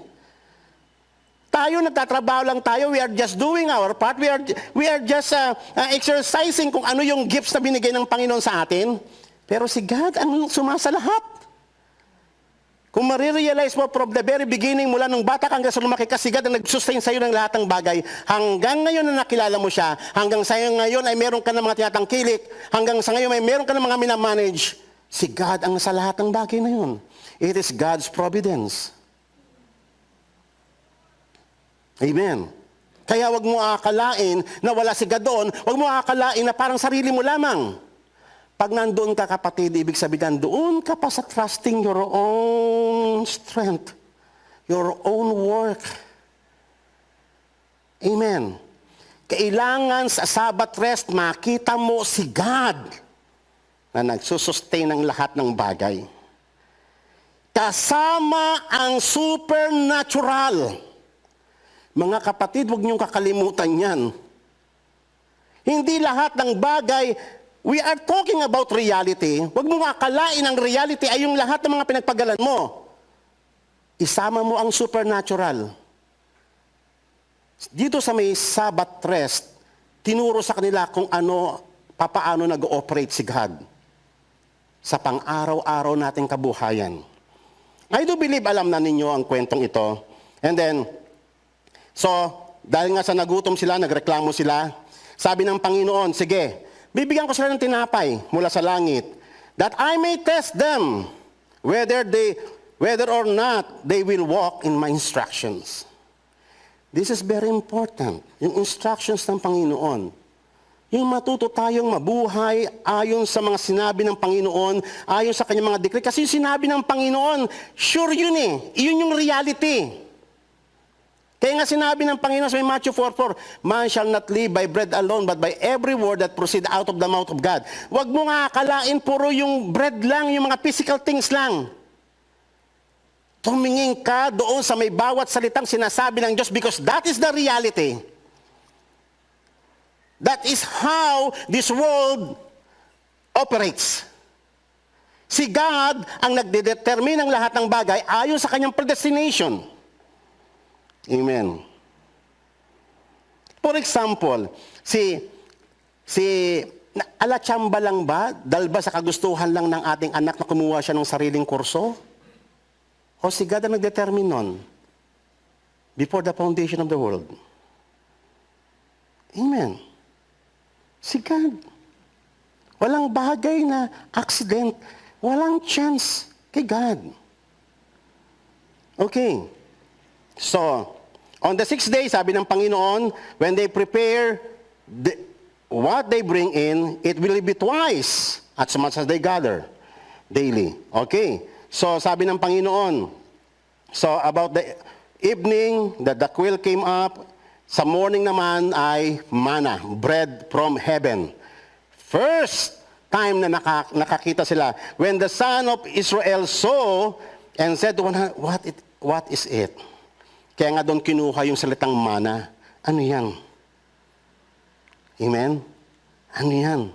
Tayo, nagtatrabaho lang tayo. We are just doing our part. We are just exercising kung ano yung gifts na binigay ng Panginoon sa atin. Pero si God ang sumasa lahat. Kung marirealize mo from the very beginning, mula nung bata ka hanggang sa lumaki ka, si God ang nag-sustain sa'yo ng lahat ng bagay. Hanggang ngayon na nakilala mo siya, hanggang sa ngayon ay meron ka ng mga tinatangkilik, hanggang sa ngayon ay meron ka ng mga minamanage. Si God ang nasa lahat ng bagay na yun. It is God's providence. Amen. Kaya wag mo akalain na wala si God doon, wag mo akalain na parang sarili mo lamang. Pag nandoon ka kapatid, ibig sabihin doon ka pa sa trusting your own strength, your own work. Amen. Kailangan sa Sabbath rest makita mo si God na nagsusustain ng lahat ng bagay. Kasama ang supernatural. Mga kapatid, huwag niyong kakalimutan yan. Hindi lahat ng bagay, we are talking about reality. Huwag mong akalain ang reality ay yung lahat ng mga pinagpagalan mo. Isama mo ang supernatural. Dito sa may Sabbath rest, tinuro sa kanila kung papaano nag-ooperate si God sa pang-araw-araw nating kabuhayan. I do believe alam na ninyo ang kwentong ito. And then, so, dahil nga sa nagutom sila, nagreklamo sila, sabi ng Panginoon, sige, bibigyan ko sila ng tinapay mula sa langit, that I may test them whether or not they will walk in my instructions. This is very important, yung instructions ng Panginoon. Yung matuto tayong mabuhay ayon sa mga sinabi ng Panginoon, ayon sa kanyang mga decree. Kasi yung sinabi ng Panginoon, sure yun Iyon yung reality. Kaya nga sinabi ng Panginoon sa Matthew 4:4, man shall not live by bread alone, but by every word that proceed out of the mouth of God. Huwag mo nga akalain puro yung bread lang, yung mga physical things lang. Tumingin ka doon sa may bawat salitang sinasabi ng Diyos because that is the reality. That is how this world operates. Si God ang nagdedetermine ng lahat ng bagay ayon sa kanyang predestination. Amen. For example, si Alatsamba lang ba? Dahil ba sa kagustuhan lang ng ating anak na kumuha siya ng sariling kurso? O si God ang nag-determine nun? Before the foundation of the world. Amen. Si God. Walang bagay na accident. Walang chance kay God. Okay. So, on the 6th day, sabi ng Panginoon, when they prepare what they bring in, it will be twice as much as they gather daily. Okay. So, sabi ng Panginoon, so about the evening, the quail came up. Sa morning naman ay manna, bread from heaven. First time na nakakita sila. When the son of Israel saw and said, what is it? Kaya nga doon kinuha yung salitang manna. Ano yan? Amen? Ano yan?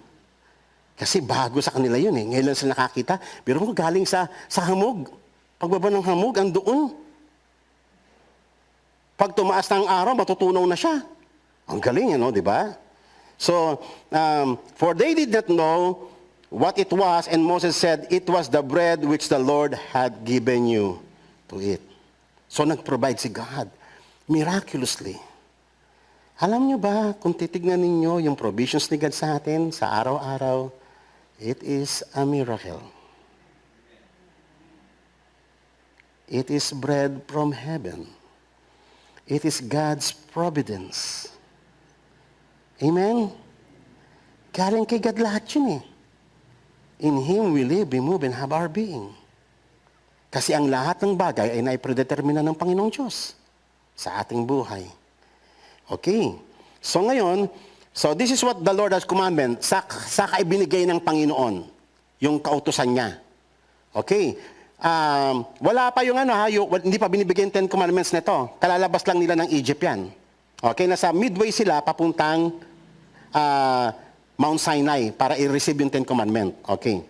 Kasi bago sa kanila yun eh. Ngayon lang sila nakakita. Pero mo galing sa hamog. Pagbaba ng hamog, andoon. Pag tumaas ng araw, matutunaw na siya. Ang galing, di ba? So, for they did not know what it was, and Moses said, it was the bread which the Lord had given you to eat. So, nag-provide si God miraculously. Alam niyo ba, kung titignan ninyo yung provisions ni God sa atin, sa araw-araw, it is a miracle. It is bread from heaven. It is God's providence. Amen? Galing kay God lahat yun eh. In Him we live, we move, and have our being. Kasi ang lahat ng bagay ay naipredetermina ng Panginoong Diyos sa ating buhay. Okay. So ngayon, so this is what the Lord has commanded. Saka ibinigay ng Panginoon yung kautusan niya. Okay. Wala pa yung hindi pa binibigay yung 10 Commandments nito. Kalalabas lang nila ng Egypt yan. Okay, nasa midway sila papuntang Mount Sinai para i-receive yung 10 Commandments. Okay.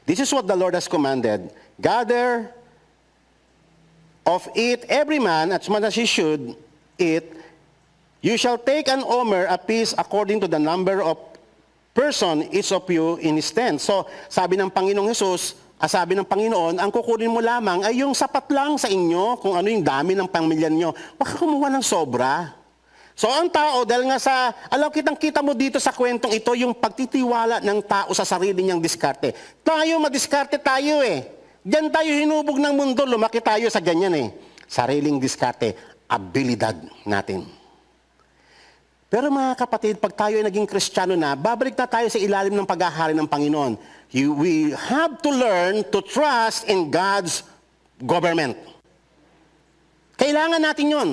This is what the Lord has commanded. Gather of it every man as much as he should eat. You shall take an omer apiece according to the number of person each of you in his tent. So, sabi ng Panginoong Jesus, sabi ng Panginoon, ang kukunin mo lamang ay yung sapat lang sa inyo kung ano yung dami ng pamilya nyo. Huwag ka kumuha ng sobra. So, ang tao, dahil nga kitang-kita mo dito sa kwentong ito, yung pagtitiwala ng tao sa sarili niyang diskarte. Tayo, madiskarte tayo eh. Diyan tayo hinubog ng mundo, lumaki tayo sa ganyan eh. Sariling diskarte, abilidad natin. Pero mga kapatid, pag tayo ay naging Kristiyano na, babalik na tayo sa ilalim ng paghahari ng Panginoon. We have to learn to trust in God's government. Kailangan natin yon.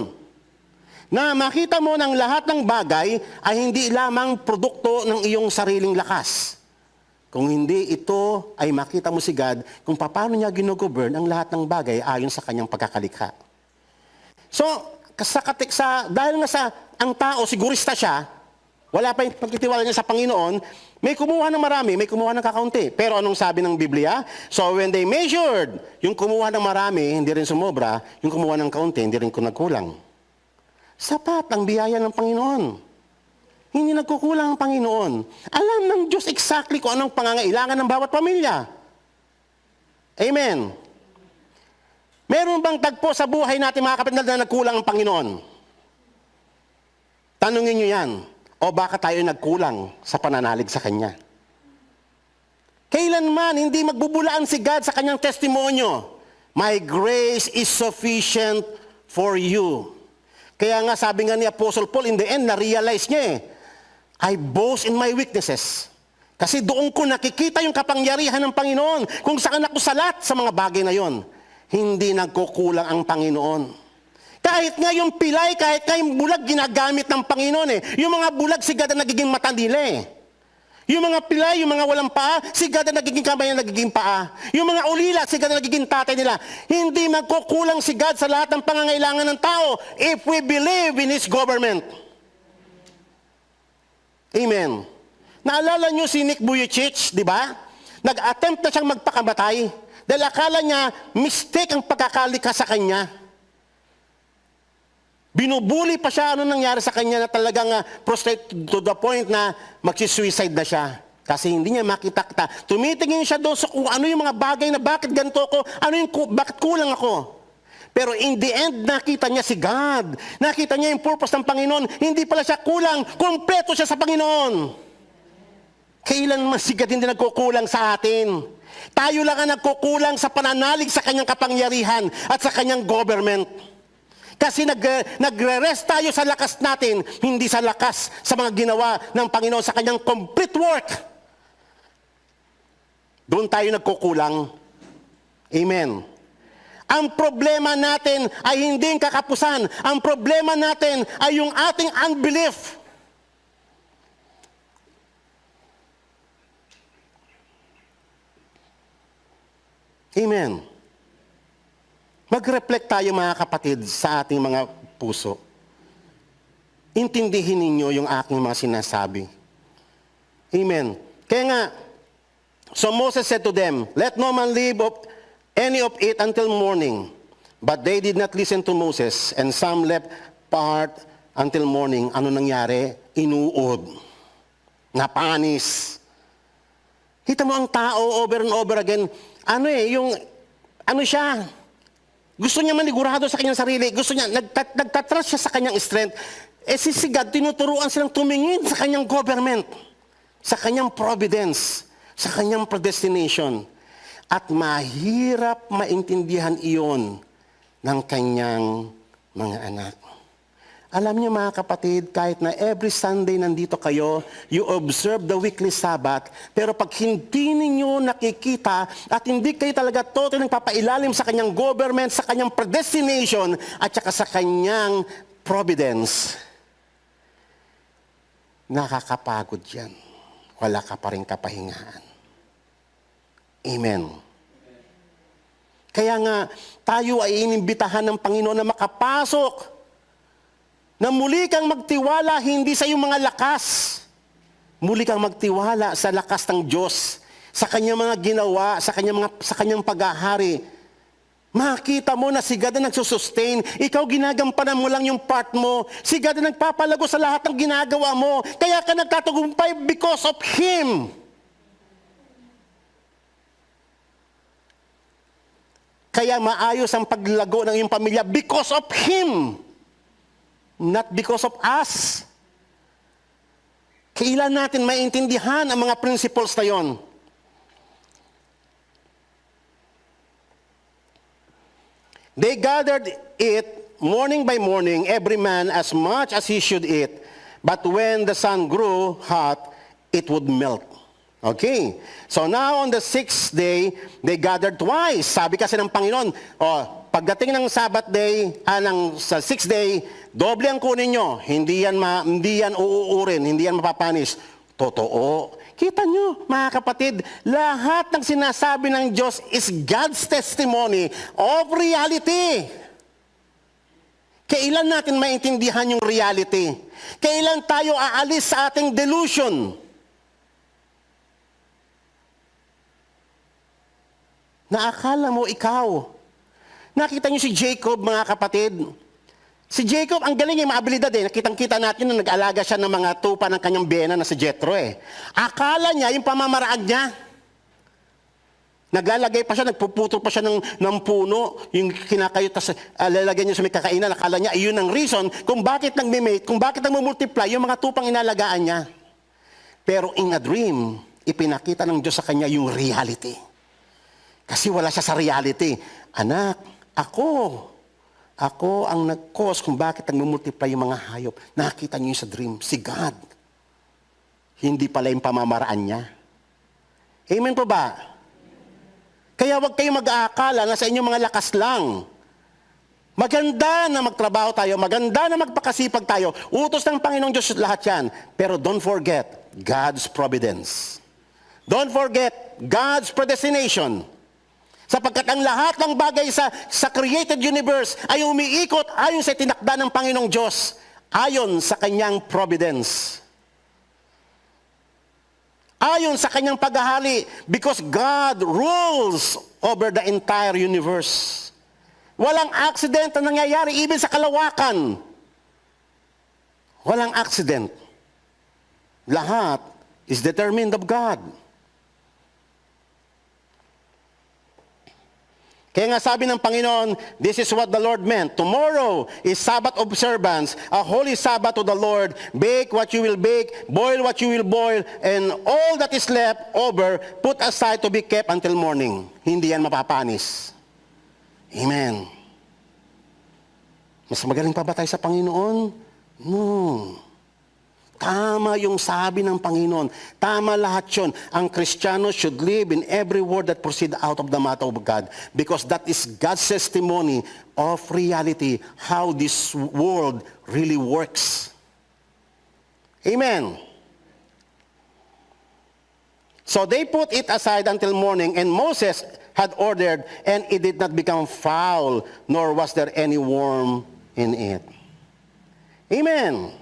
Na makita mo ng lahat ng bagay ay hindi lamang produkto ng iyong sariling lakas. Kung hindi ito ay makita mo si God kung paano niya ginogovern ang lahat ng bagay ayon sa kanyang pagkakalikha. So, dahil nga ang tao, sigurista siya, wala pa yung pagtitiwala niya sa Panginoon, may kumuha ng marami, may kumuha ng kakaunti. Pero anong sabi ng Biblia? So when they measured, yung kumuha ng marami, hindi rin sumobra, yung kumuha ng kaunti, hindi rin nagkulang. Sapat ang biyaya ng Panginoon. Hindi nagkukulang ang Panginoon. Alam ng Diyos exactly kung anong pangangailangan ng bawat pamilya. Amen. Meron bang tagpo sa buhay natin mga kapatid na nagkulang ang Panginoon? Tanungin nyo yan. O baka tayo nagkulang sa pananalig sa Kanya? Kailanman hindi magbubulaan si God sa Kanyang testimonyo. My grace is sufficient for you. Kaya nga sabi nga ni Apostle Paul, in the end, na-realize niya I boast in my weaknesses. Kasi doon ko nakikita yung kapangyarihan ng Panginoon kung saan ako salat sa mga bagay na yon. Hindi nagkukulang ang Panginoon. Kahit nga yung pilay, kahit nga yung bulag, ginagamit ng Panginoon eh. Yung mga bulag, si God ang nagiging mata nila eh. Yung mga pilay, yung mga walang paa, si God ang nagiging kamay ang nagiging paa. Yung mga ulila, si God ang nagiging tatay nila. Hindi magkukulang si God sa lahat ng pangangailangan ng tao if we believe in His government. Amen. Naalala nyo si Nick Vujicic, di ba? Nag-attempt na siyang magpakamatay dahil akala niya mistake ang pagkakalikha sa kanya. Binubuli pa siya, ano nangyari sa kanya na talagang prostrate to the point na magsisuicide na siya. Kasi hindi niya makita. Tumitingin siya doon sa kung ano yung mga bagay na bakit ganito ako, bakit kulang ako. Pero in the end, nakita niya si God. Nakita niya yung purpose ng Panginoon. Hindi pala siya kulang, kumpleto siya sa Panginoon. Kailan man si God hindi nagkukulang sa atin? Tayo lang ang nagkukulang sa pananalig sa kanyang kapangyarihan at sa kanyang government. Kasi nagre-rest tayo sa lakas natin, hindi sa lakas sa mga ginawa ng Panginoon sa kanyang complete work. Doon tayo nagkukulang. Amen. Ang problema natin ay hindi ang kakapusan. Ang problema natin ay yung ating unbelief. Amen. Mag-reflect tayo mga kapatid sa ating mga puso. Intindihin ninyo yung aking mga sinasabi. Amen. Kaya nga, so Moses said to them, "Let no man leave any of it until morning." But they did not listen to Moses, and some left part until morning. Ano nangyari? Inuod. Napanis. Kita mo ang tao over and over again. Siya? Gusto niya manigurado sa kanyang sarili. Gusto niya, nagtatrust siya sa kanyang strength. Si God, tinuturuan silang tumingin sa kanyang government, sa kanyang providence, sa kanyang predestination. At mahirap maintindihan iyon ng kanyang mga anak. Alam niyo mga kapatid, kahit na every Sunday nandito kayo, you observe the weekly Sabbath, pero pag hindi ninyo nakikita at hindi kayo talaga totally nagpapailalim sa kanyang government, sa kanyang predestination, at saka sa kanyang providence, nakakapagod yan. Wala ka pa rin kapahingaan. Amen. Kaya nga, tayo ay inimbitahan ng Panginoon na makapasok, na muli kang magtiwala hindi sa iyong mga lakas. Muli kang magtiwala sa lakas ng Diyos, sa kanyang mga ginawa, sa kanyang paghahari. Makita mo na si God na nagsusustain. Ikaw ginagampanan mo lang yung part mo. Si God na nagpapalago sa lahat ng ginagawa mo. Kaya ka nagtatagumpay because of Him. Kaya maayos ang paglago ng iyong pamilya because of Him. Not because of us. Kailan natin maintindihan ang mga principles na yon? They gathered it morning by morning, every man as much as he should eat. But when the sun grew hot, it would melt. Okay. So now on the 6th day, they gathered twice. Sabi kasi ng Panginoon, pagdating ng Sabbath day, sa 6th day, doble ang kunin nyo. Hindi yan uuurin, hindi yan mapapanis. Totoo. Kita nyo, mga kapatid, lahat ng sinasabi ng Diyos is God's testimony of reality. Kailan natin maintindihan yung reality? Kailan tayo aalis sa ating delusion? Naakala mo ikaw. Nakita niyo si Jacob, mga kapatid. Si Jacob, ang galing yung mga abilidad eh. Nakitang-kita natin na nag-alaga siya ng mga tupa ng kanyang biyena na si Jethro eh. Akala niya, yung pamamaraan niya, naglalagay pa siya, nagpuputol pa siya ng puno, yung kinakayot, tapos lalagay niya sa may kakainan. Akala niya, iyon ang reason kung bakit nagme-mate, kung bakit nagmumultiply yung mga tupang inalagaan niya. Pero in a dream, ipinakita ng Diyos sa kanya yung reality. Kasi wala siya sa reality. Anak, ako ang nag-cause kung bakit nagmumultiply yung mga hayop. Nakita niyo sa dream, si God. Hindi pala yung pamamaraan niya. Amen po ba? Kaya huwag kayong mag-aakala na sa inyong mga lakas lang. Maganda na magtrabaho tayo, maganda na magpakasipag tayo. Utos ng Panginoong Diyos lahat yan. Pero don't forget God's providence. Don't forget God's predestination. Sapagkat ang lahat ng bagay sa created universe ay umiikot ayon sa tinakda ng Panginoong Diyos, ayon sa kanyang providence. Ayon sa kanyang paghahari, because God rules over the entire universe. Walang accident na nangyayari even sa kalawakan. Walang accident. Lahat is determined of God. Kaya nga sabi ng Panginoon, this is what the Lord meant. Tomorrow is Sabbath observance, a holy Sabbath to the Lord. Bake what you will bake, boil what you will boil, and all that is left over, put aside to be kept until morning. Hindi yan mapapanis. Amen. Mas magaling pa ba tayo sa Panginoon? No. Tama yung sabi ng Panginoon. Tama lahat yun. Ang Kristiyano should live in every word that proceed out of the mouth of God, because that is God's testimony of reality, how this world really works. Amen. So they put it aside until morning, and Moses had ordered, and it did not become foul, nor was there any worm in it. Amen.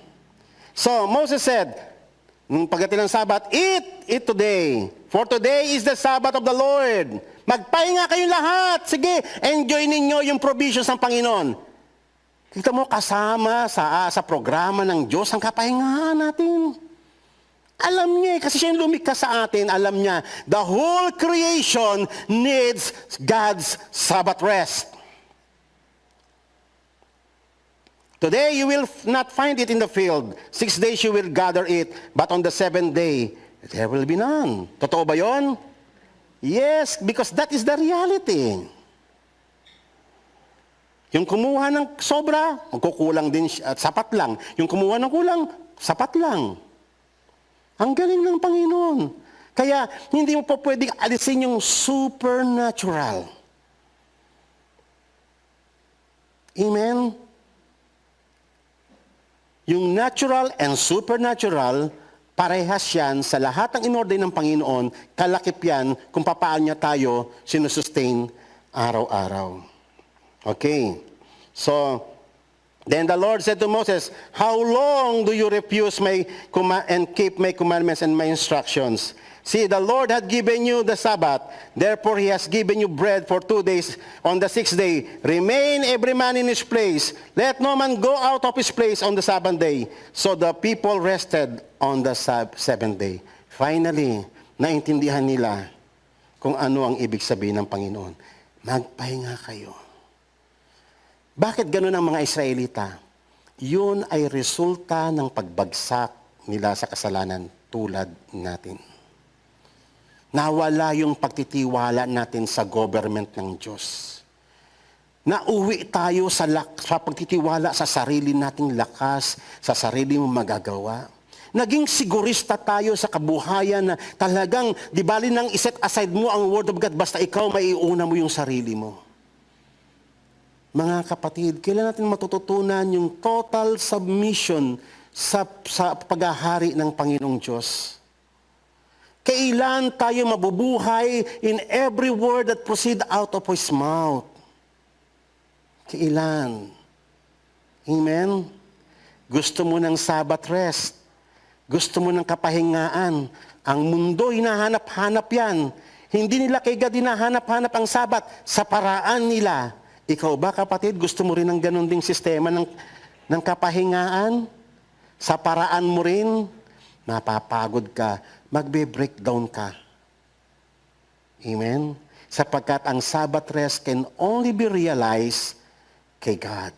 So Moses said, nung pagdating ng Sabbath, eat today, for today is the Sabbath of the Lord. Magpahinga kayong lahat. Sige, enjoy ninyo yung provisions ng Panginoon. Kita mo, kasama sa programa ng Diyos ang kapahingahan natin. Alam niya, kasi siya yung lumikha sa atin, alam niya, the whole creation needs God's Sabbath rest. Today you will not find it in the field. 6 days you will gather it, but on the 7th day, there will be none. Totoo ba yun? Yes, because that is the reality. Yung kumuha ng sobra, magkukulang din siya, at sapat lang. Yung kumuha ng kulang, sapat lang. Ang galing ng Panginoon. Kaya hindi mo pa pwedeng alisin yung supernatural. Amen? Yung natural and supernatural, parehas yan sa lahat ng inorder ng Panginoon, kalakip yan kung paano niya tayo sinusustain araw-araw. Okay. So, then the Lord said to Moses, how long do you refuse and keep my commandments and my instructions? See, the Lord had given you the Sabbath, therefore He has given you bread for 2 days. On the 6th day, remain every man in his place. Let no man go out of his place on the 7th day. So the people rested on the 7th day. Finally, naintindihan nila kung ano ang ibig sabihin ng Panginoon. Magpahinga kayo. Bakit ganun ang mga Israelita? Yun ay resulta ng pagbagsak nila sa kasalanan tulad natin. Nawala yung pagtitiwala natin sa government ng Diyos. Nauwi tayo sa pagtitiwala sa sarili nating lakas, sa sarili mong magagawa. Naging sigurista tayo sa kabuhayan na talagang, di bali nang iset aside mo ang Word of God, basta ikaw maiuna mo yung sarili mo. Mga kapatid, kailan natin matututunan yung total submission sa paghahari ng Panginoong Diyos? Kailan tayo mabubuhay in every word that proceed out of His mouth? Kailan? Amen? Gusto mo ng Sabbath rest. Gusto mo ng kapahingaan. Ang mundo, hinahanap-hanap yan. Hindi nila kay God hinahanap-hanap ang Sabbath sa paraan nila. Ikaw ba, kapatid, gusto mo rin ng ganun ding sistema ng kapahingaan? Sa paraan mo rin, mapapagod ka, magbe-breakdown ka. Amen? Sapagkat ang Sabbath rest can only be realized kay God,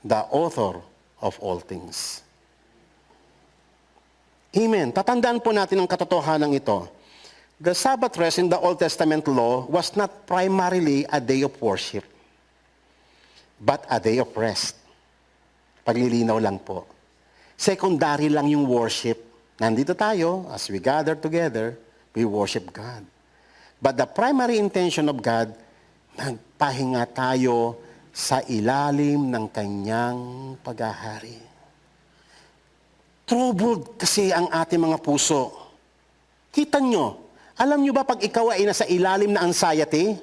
the author of all things. Amen. Tatandaan po natin ang katotohanan ito. The Sabbath rest in the Old Testament law was not primarily a day of worship, but a day of rest. Paglilinaw lang po. Secondary lang yung worship. Nandito tayo, as we gather together, we worship God. But the primary intention of God, magpahinga tayo sa ilalim ng kanyang paghahari. Troubled kasi ang ating mga puso. Kita nyo, alam nyo ba pag ikaw ay nasa ilalim na anxiety,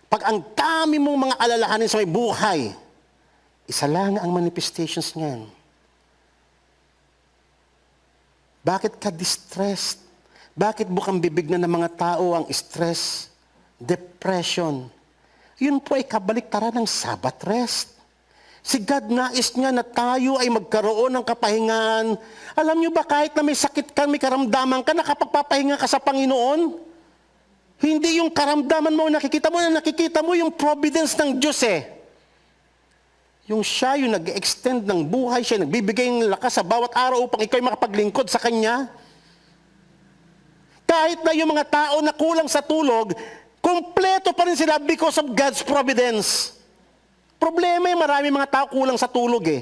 pag ang dami mong mga alalahanin sa may buhay, isa lang ang manifestations niyan. Bakit ka distressed? Bakit bukang bibig na ng mga tao ang stress, depression? Yun po ay kabaliktaran ng Sabbath rest. Si God nais niya na tayo ay magkaroon ng kapahingaan. Alam niyo ba, kahit na may sakit ka, may karamdaman ka, nakapagpapahinga ka sa Panginoon? Hindi yung karamdaman mo, nakikita mo yung providence ng Diyos eh. Yung siya, yung nag-extend ng buhay, siya nagbibigay ng lakas sa bawat araw upang ikaw ay makapaglingkod sa Kanya. Kahit na yung mga tao na kulang sa tulog, kumpleto pa rin sila because of God's providence. Problema yung marami mga tao kulang sa tulog eh.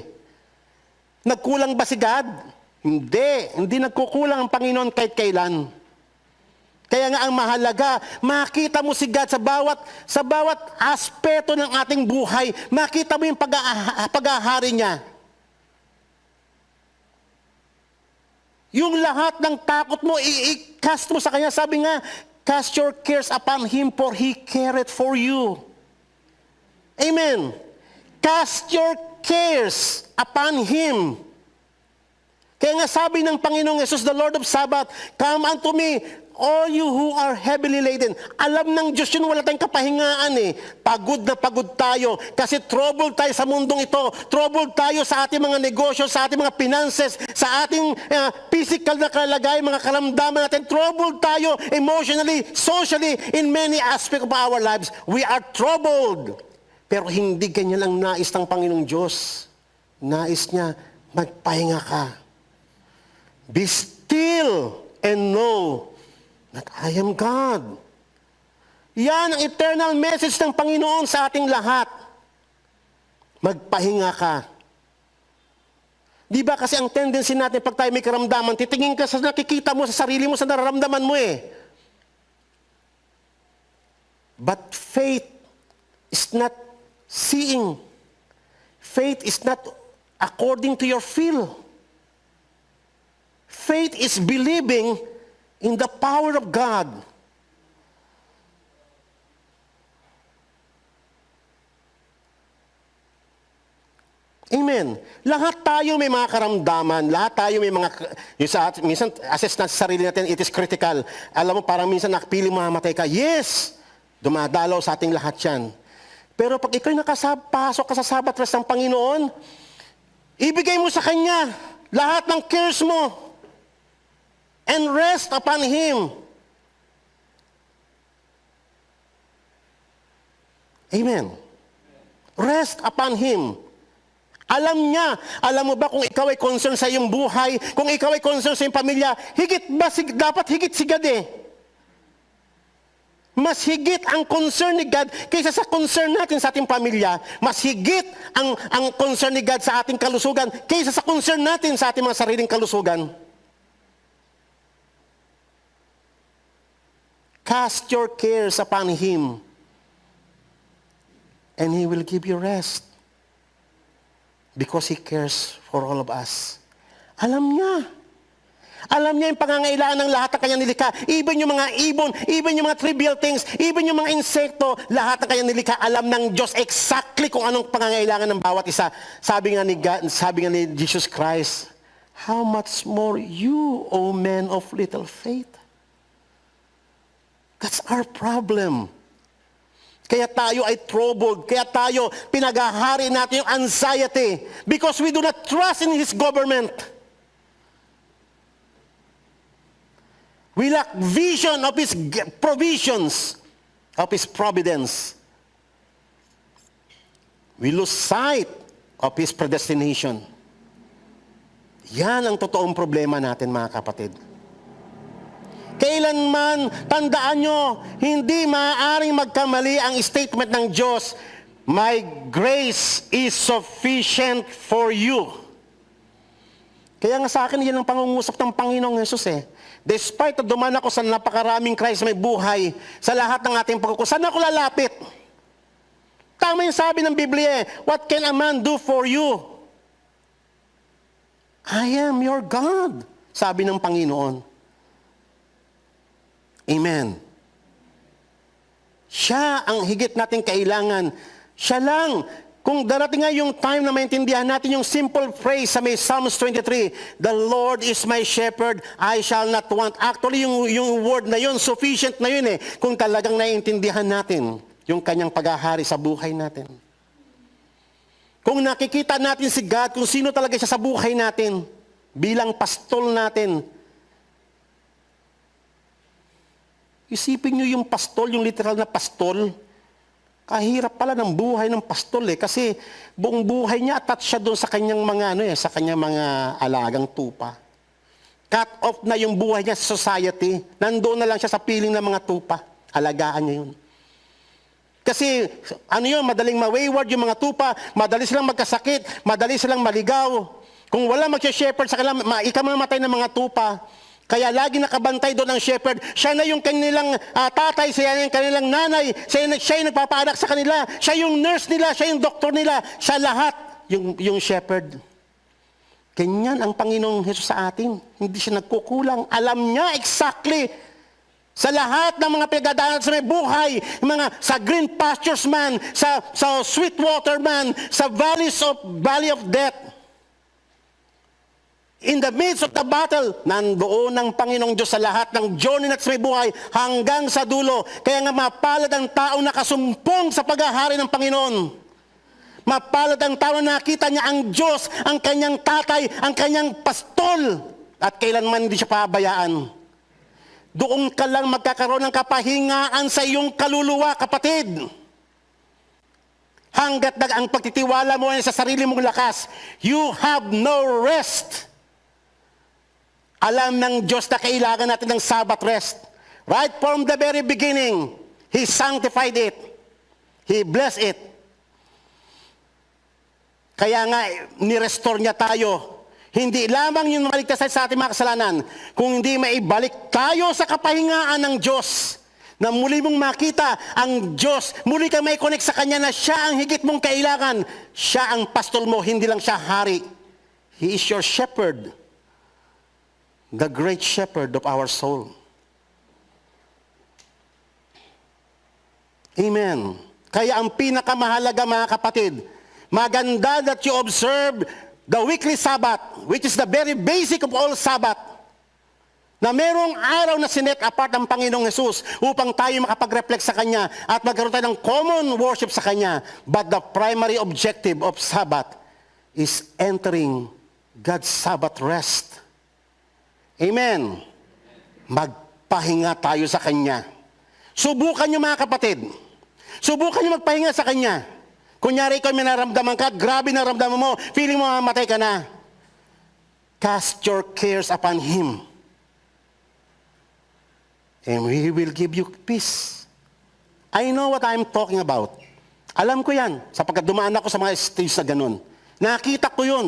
Nagkulang ba si God? Hindi nagkukulang ang Panginoon kahit kailan. Kaya nga ang mahalaga, makita mo si God sa bawat aspeto ng ating buhay. Makita mo yung pag-ahari niya. Yung lahat ng takot mo, i-cast mo sa Kanya. Sabi nga, cast your cares upon Him for He careth for you. Amen. Cast your cares upon Him. Kaya nga sabi ng Panginoong Yesus, the Lord of Sabbath, come unto me, all you who are heavily laden. Alam ng Diyos yun, wala tayong kapahingaan eh. Pagod na pagod tayo kasi troubled tayo sa mundong ito. Troubled tayo sa ating mga negosyo, sa ating mga finances, sa ating physical na kalagay, mga karamdaman natin. Troubled tayo emotionally, socially, in many aspects of our lives. We are troubled. Pero hindi ganyan ang nais ng Panginoong Diyos. Nais niya, magpahinga ka. Be still and know that I am God. Yan ang eternal message ng Panginoon sa ating lahat. Magpahinga ka. Di ba kasi ang tendency natin pag tayo may karamdaman, titingin ka sa nakikita mo, sa sarili mo, sa nararamdaman mo eh. But faith is not seeing. Faith is not according to your feel. Faith is believing in the power of God. Amen. Lahat tayo may mga karamdaman, lahat tayo may mga, minsan assess natin sa sarili natin, it is critical. Alam mo, parang minsan nakapili mamatay ka. Yes! Dumadalaw sa ating lahat yan. Pero pag ikaw'y pasok ka sa Sabbath rest ng Panginoon, ibigay mo sa Kanya lahat ng cares mo and rest upon Him. Amen. Rest upon Him. Alam niya, alam mo ba kung ikaw ay concerned sa iyong buhay, kung ikaw ay concerned sa iyong pamilya, dapat higit si God eh. Mas higit ang concern ni God kaysa sa concern natin sa ating pamilya. Mas higit ang concern ni God sa ating kalusugan kaysa sa concern natin sa ating mga sariling kalusugan. Cast your cares upon Him and He will give you rest because He cares for all of us. Alam niya. Alam niya yung pangangailangan ng lahat ng kanyang nilikha. Even yung mga ibon, even yung mga trivial things, even yung mga insekto, lahat ng kanyang nilikha, alam ng Diyos exactly kung anong pangangailangan ng bawat isa. Sabi nga ni Jesus Christ, how much more you, O men of little faith? That's our problem. Kaya tayo ay troubled. Kaya tayo, pinagahari natin yung anxiety because we do not trust in His government. We lack vision of His provisions, of His providence. We lose sight of His predestination. Yan ang totoong problema natin, mga kapatid. Kailanman, tandaan nyo, hindi maaaring magkamali ang statement ng Diyos, my grace is sufficient for you. Kaya nga sa akin, yan ang pangungusap ng Panginoong Yesus eh. Despite na duman ako sa napakaraming Christ may buhay, sa lahat ng ating pagkukusan, saan ako lalapit? Tama yung sabi ng Biblia eh, what can a man do for you? I am your God, sabi ng Panginoon. Amen. Siya ang higit nating kailangan. Siya lang. Kung darating nga yung time na maintindihan natin yung simple phrase sa may Psalms 23, the Lord is my shepherd, I shall not want. Actually, yung word na yun, sufficient na yun eh. Kung talagang naiintindihan natin yung kanyang paghahari sa buhay natin. Kung nakikita natin si God, kung sino talaga siya sa buhay natin, bilang pastol natin, isipin nyo yung pastol, yung literal na pastol, kahirap pala ng buhay ng pastol eh. Kasi buong buhay niya, attached siya doon sa kanyang mga, sa kanyang mga alagang tupa. Cut off na yung buhay niya sa society. Nandoon na lang siya sa piling ng mga tupa. Alagaan niya yun. Kasi, madaling ma-wayward yung mga tupa, madali silang magkasakit, madali silang maligaw. Kung wala mag-shepherd sa kanila, ikamamatay ng mga tupa. Kaya lagi nakabantay doon ang shepherd. Siya na yung kanilang tatay, siya na yung kanilang nanay, siya yung nagpapaanak sa kanila, siya yung nurse nila, siya yung doktor nila, siya lahat, yung shepherd. Ganyan ang Panginoong Hesus sa atin. Hindi siya nagkukulang. Alam niya exactly sa lahat ng mga pinagdadaanan sa may buhay, sa green pastures man, sa sweet water man, sa valley of death. In the midst of the battle, nandoon ang Panginoong Diyos sa lahat ng journey natin sa may buhay hanggang sa dulo. Kaya nga mapalad ang tao na kasumpong sa paghahari ng Panginoon. Mapalad ang tao na nakita niya ang Diyos, ang kanyang tatay, ang kanyang pastol, at kailanman hindi siya pabayaan. Doon ka lang magkakaroon ng kapahingaan sa iyong kaluluwa, kapatid. Hanggat ang pagtitiwala mo ay sa sarili mong lakas, you have no rest. Alam ng Diyos na kailangan natin ng Sabbath rest. Right from the very beginning, He sanctified it. He blessed it. Kaya nga, ni-restore niya tayo. Hindi lamang yung maligtasan sa ating mga kasalanan, kung hindi maibalik tayo sa kapahingaan ng Diyos, na muli mong makita ang Diyos, muli kang may connect sa Kanya na siya ang higit mong kailangan. Siya ang pastol mo, hindi lang siya hari. He is your shepherd. The great shepherd of our soul. Amen. Kaya ang pinakamahalaga mga kapatid, maganda that you observe the weekly Sabbath, which is the very basic of all Sabbath, na merong araw na sinet apart ng Panginoong Hesus upang tayo makapag-reflect sa Kanya at magkaroon tayo ng common worship sa Kanya. But the primary objective of Sabbath is entering God's Sabbath rest. Amen. Magpahinga tayo sa Kanya. Subukan nyo mga kapatid. Subukan nyo magpahinga sa Kanya. Kunyari ikaw may naramdaman ka, grabe naramdaman mo, feeling mo mamatay ka na. Cast your cares upon Him. And He will give you peace. I know what I'm talking about. Alam ko yan, sapagkat dumaan ako sa mga stage na ganun. Nakita ko yun.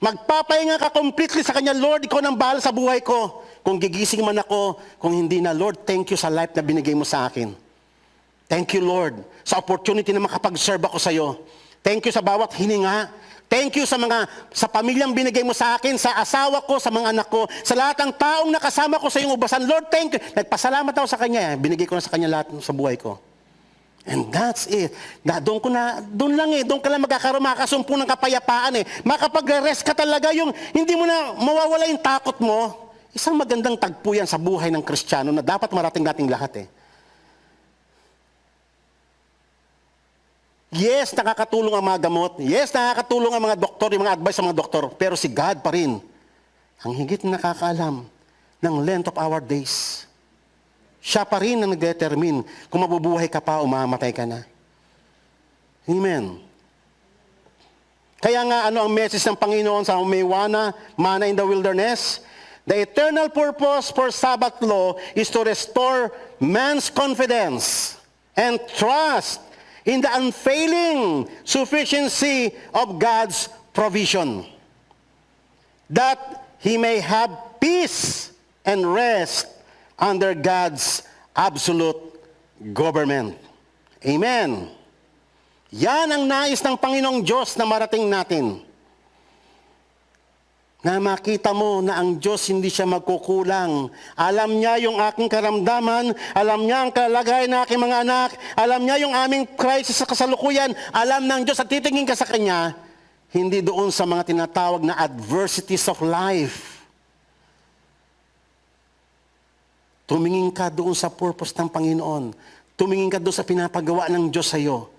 Magpapahinga ka completely sa Kanya, Lord, ikaw nang bahala sa buhay ko. Kung gigising man ako, kung hindi na, Lord, thank you sa life na binigay mo sa akin. Thank you, Lord, sa opportunity na makapag-serve ako sa iyo. Thank you sa bawat hininga. Thank you sa pamilyang binigay mo sa akin, sa asawa ko, sa mga anak ko, sa lahat ng taong nakasama ko sa iyong ubasan. Lord, thank you. Nagpasalamat ako sa Kanya. Binigay ko na sa Kanya lahat sa buhay ko. And that's it. Doon ka lang makakasumpong ng kapayapaan eh. Makapag-rest ka talaga hindi mo na mawawala yung takot mo. Isang magandang tagpo yan sa buhay ng Kristiyano na dapat marating nating lahat eh. Yes, nakakatulong ang mga gamot. Yes, nakakatulong ang mga doktor, yung mga advice ng mga doktor. Pero si God pa rin, ang higit na nakakaalam ng length of our days. Siya pa rin ang nag-determine kung mabubuhay ka pa o mamamatay ka na. Amen. Kaya nga, ang message ng Panginoon sa Umaywana, Manna in the Wilderness? The eternal purpose for Sabbath law is to restore man's confidence and trust in the unfailing sufficiency of God's provision, that he may have peace and rest under God's absolute government. Amen. Yan ang nais ng Panginoong Diyos na marating natin. Na makita mo na ang Diyos hindi siya magkukulang. Alam niya yung aking karamdaman, alam niya ang kalagayan ng aking mga anak, alam niya yung aming crisis sa kasalukuyan, alam ng Diyos at titingin ka sa Kanya, hindi doon sa mga tinatawag na adversities of life. Tumingin ka doon sa purpose ng Panginoon. Tumingin ka doon sa pinapagawa ng Diyos sa iyo.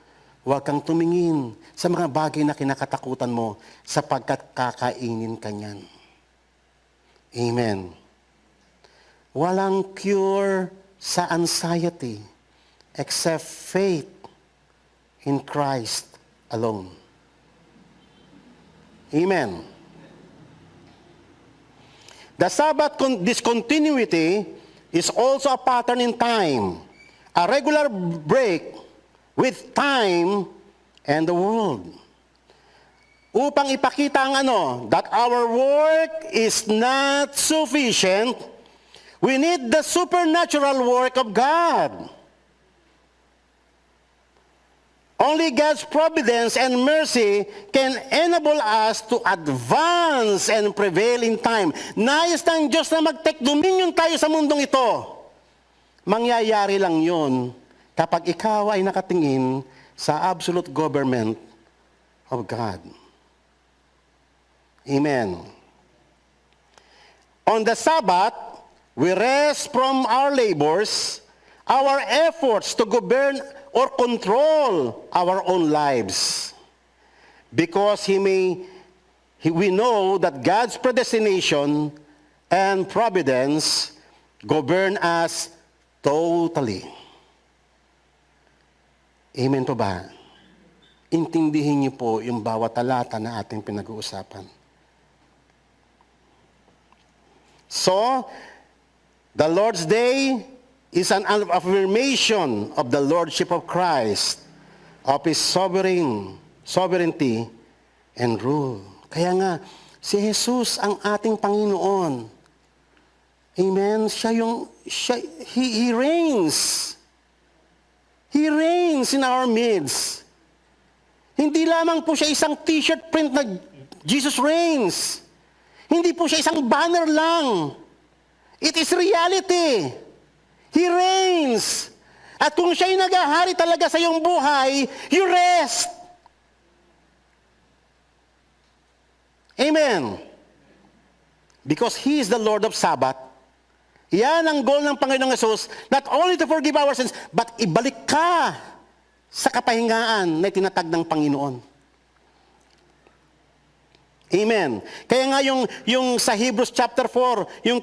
Huwag kang tumingin sa mga bagay na kinakatakutan mo sapagkat kakainin ka niyan. Amen. Walang cure sa anxiety except faith in Christ alone. Amen. The Sabbath discontinuity is also a pattern in time, a regular break with time and the world. Upang ipakita ang that our work is not sufficient, we need the supernatural work of God. Only God's providence and mercy can enable us to advance and prevail in time. Nais ng Diyos na mag-take dominion tayo sa mundong ito. Mangyayari lang yun kapag ikaw ay nakatingin sa absolute government of God. Amen. On the Sabbath, we rest from our labors, our efforts to govern or control our own lives. Because we know that God's predestination and providence govern us totally. Amen po ba? Intindihin niyo po yung bawat talata na ating pinag-uusapan. So, the Lord's Day is an affirmation of the Lordship of Christ, of His sovereignty and rule. Kaya nga, si Jesus ang ating Panginoon. Amen? He reigns. He reigns in our midst. Hindi lamang po siya isang t-shirt print na Jesus reigns. Hindi po siya isang banner lang. It is reality. He reigns. At kung siya'y naghahari talaga sa iyong buhay, you rest. Amen. Because He is the Lord of Sabbath. Yan ang goal ng Panginoong Yesus, not only to forgive our sins, but ibalik ka sa kapahingaan na tinatag ng Panginoon. Amen. Kaya nga yung sa Hebrews chapter 4, yung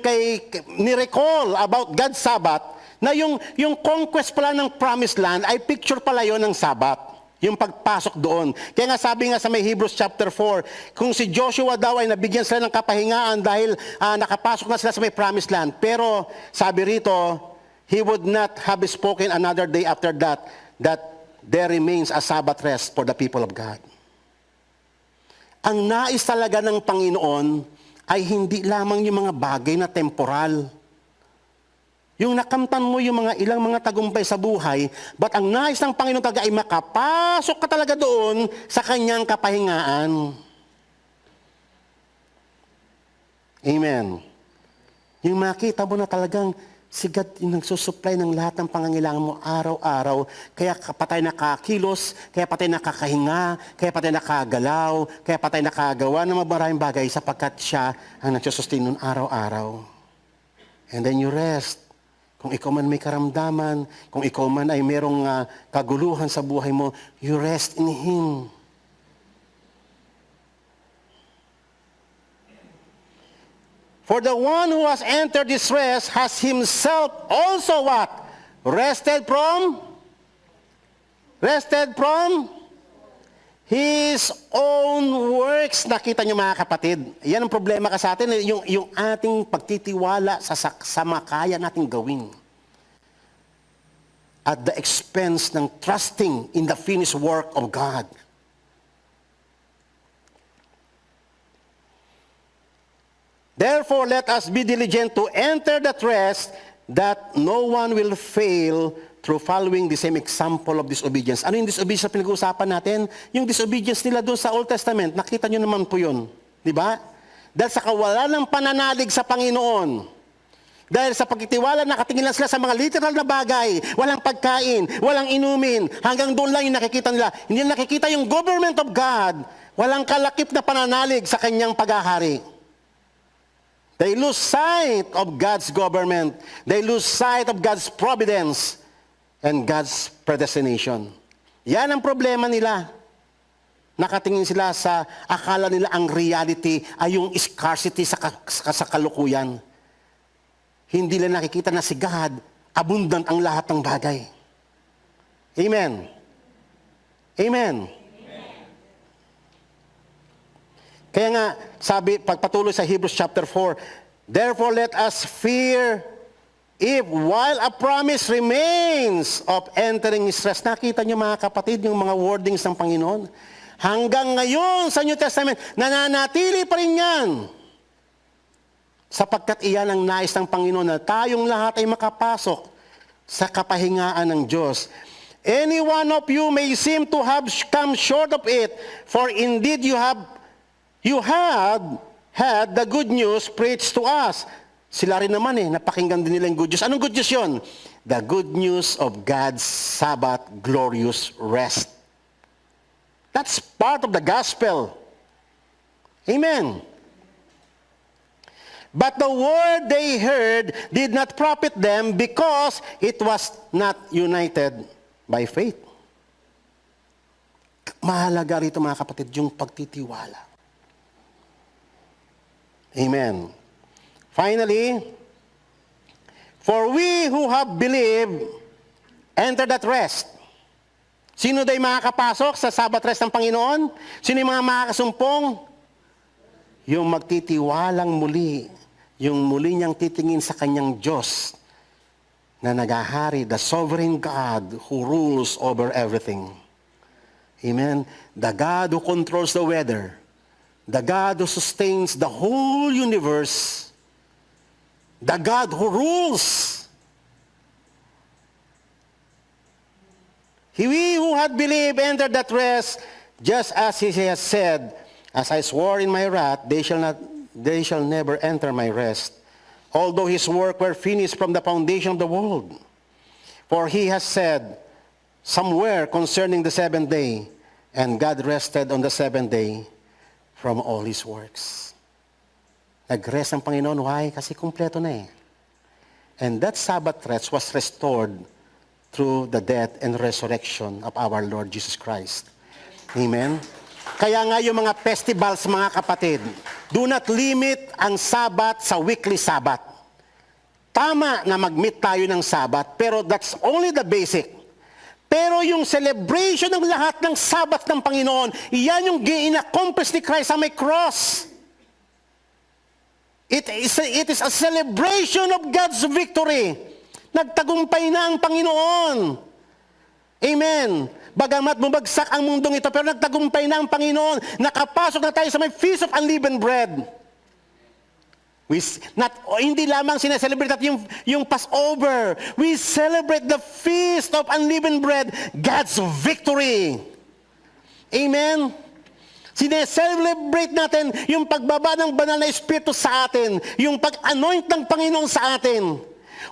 ni-recall about God's Sabbath, na yung conquest pala ng promised land ay picture pala yon ng Sabbath. Yung pagpasok doon. Kaya nga sabi nga sa may Hebrews chapter 4, kung si Joshua daw ay nabigyan sila ng kapahingaan dahil nakapasok na sila sa may promised land. Pero sabi rito, he would not have spoken another day after that there remains a Sabbath rest for the people of God. Ang nais talaga ng Panginoon ay hindi lamang yung mga bagay na temporal. Yung nakamtan mo yung mga ilang mga tagumpay sa buhay, but ang nais ng Panginoon talaga ay makapasok ka talaga doon sa kanyang kapahingaan. Amen. Yung makita mo na talagang si God yung nagsusupply ng lahat ng pangangailangan mo araw-araw, kaya patay nakakilos, kaya patay nakakahinga, kaya patay nakagalaw, kaya patay nakagawa ng maraming bagay sapagkat siya ang nagsusustain nun araw-araw. And then you rest. Kung ikaw man may karamdaman, kung ikaw man ay merong kaguluhan sa buhay mo, you rest in Him. For the one who has entered this rest has himself also what? Rested from His own works. Nakita niyo mga kapatid, yan ang problema ka sa atin, yung ating pagtitiwala sa makaya nating gawin. At the expense ng trusting in the finished work of God. Therefore, let us be diligent to enter that rest, that no one will fail through following the same example of disobedience. Ano yung disobedience na pinag-uusapan natin? Yung disobedience nila doon sa Old Testament, nakita nyo naman po yun. Di ba? Dahil sa kawalan ng pananalig sa Panginoon, dahil sa pagtitiwala, nakatingin lang sila sa mga literal na bagay, walang pagkain, walang inumin, hanggang doon lang yung nakikita nila. Hindi nila nakikita yung government of God, walang kalakip na pananalig sa kanyang paghahari. They lose sight of God's government. They lose sight of God's providence and God's predestination. Yan ang problema nila. Nakatingin sila sa akala nila ang reality ay yung scarcity sa kalukuyan. Hindi nila nakikita na si God, abundant ang lahat ng bagay. Amen. Amen. Kaya nga, sabi, pagpatuloy sa Hebrews chapter 4, therefore let us fear if while a promise remains of entering His rest. Nakita niyo mga kapatid, yung mga wordings ng Panginoon. Hanggang ngayon sa New Testament, nananatili pa rin yan. Sapagkat iyan ang nais ng Panginoon na tayong lahat ay makapasok sa kapahingaan ng Diyos. Any one of you may seem to have come short of it, for indeed you had the good news preached to us. Sila rin naman napakinggan din nila yung good news. Anong good news yun? The good news of God's Sabbath glorious rest. That's part of the gospel. Amen. But the word they heard did not profit them because it was not united by faith. Mahalaga rito mga kapatid yung pagtitiwala. Amen. Finally, for we who have believed enter that rest. Sino da'y makakapasok sa Sabbath rest ng Panginoon? Sino yung mga makakasumpong? Yung magtitiwalang muli, yung muli niyang titingin sa kanyang Diyos na nagahari, the sovereign God who rules over everything. Amen? The God who controls the weather, the God who sustains the whole universe, the God who rules. We who had believed entered that rest, just as He has said, as I swore in my wrath, they shall never enter my rest, although His work were finished from the foundation of the world. For He has said somewhere concerning the seventh day, and God rested on the seventh day from all His works. Nag-rest ang Panginoon. Why? Kasi kumpleto na And that Sabbath rest was restored through the death and resurrection of our Lord Jesus Christ. Amen? Kaya nga yung mga festivals, mga kapatid, do not limit ang Sabbath sa weekly Sabbath. Tama na mag-meet tayo ng Sabbath, pero that's only the basic. Pero yung celebration ng lahat ng Sabbath ng Panginoon, iyan yung in-accomplish ni Christ sa may cross. It is a celebration of God's victory. Nagtagumpay na ang Panginoon. Amen. Bagamat bumagsak ang mundong ito, pero nagtagumpay na ang Panginoon. Nakapasok na tayo sa may Feast of Unleavened Bread. Hindi lamang sineselebrate natin yung Passover. We celebrate the Feast of Unleavened Bread, God's victory. Amen. Sineselebrate natin yung pagbaba ng banal na Espiritu sa atin, yung pag-anoint ng Panginoon sa atin.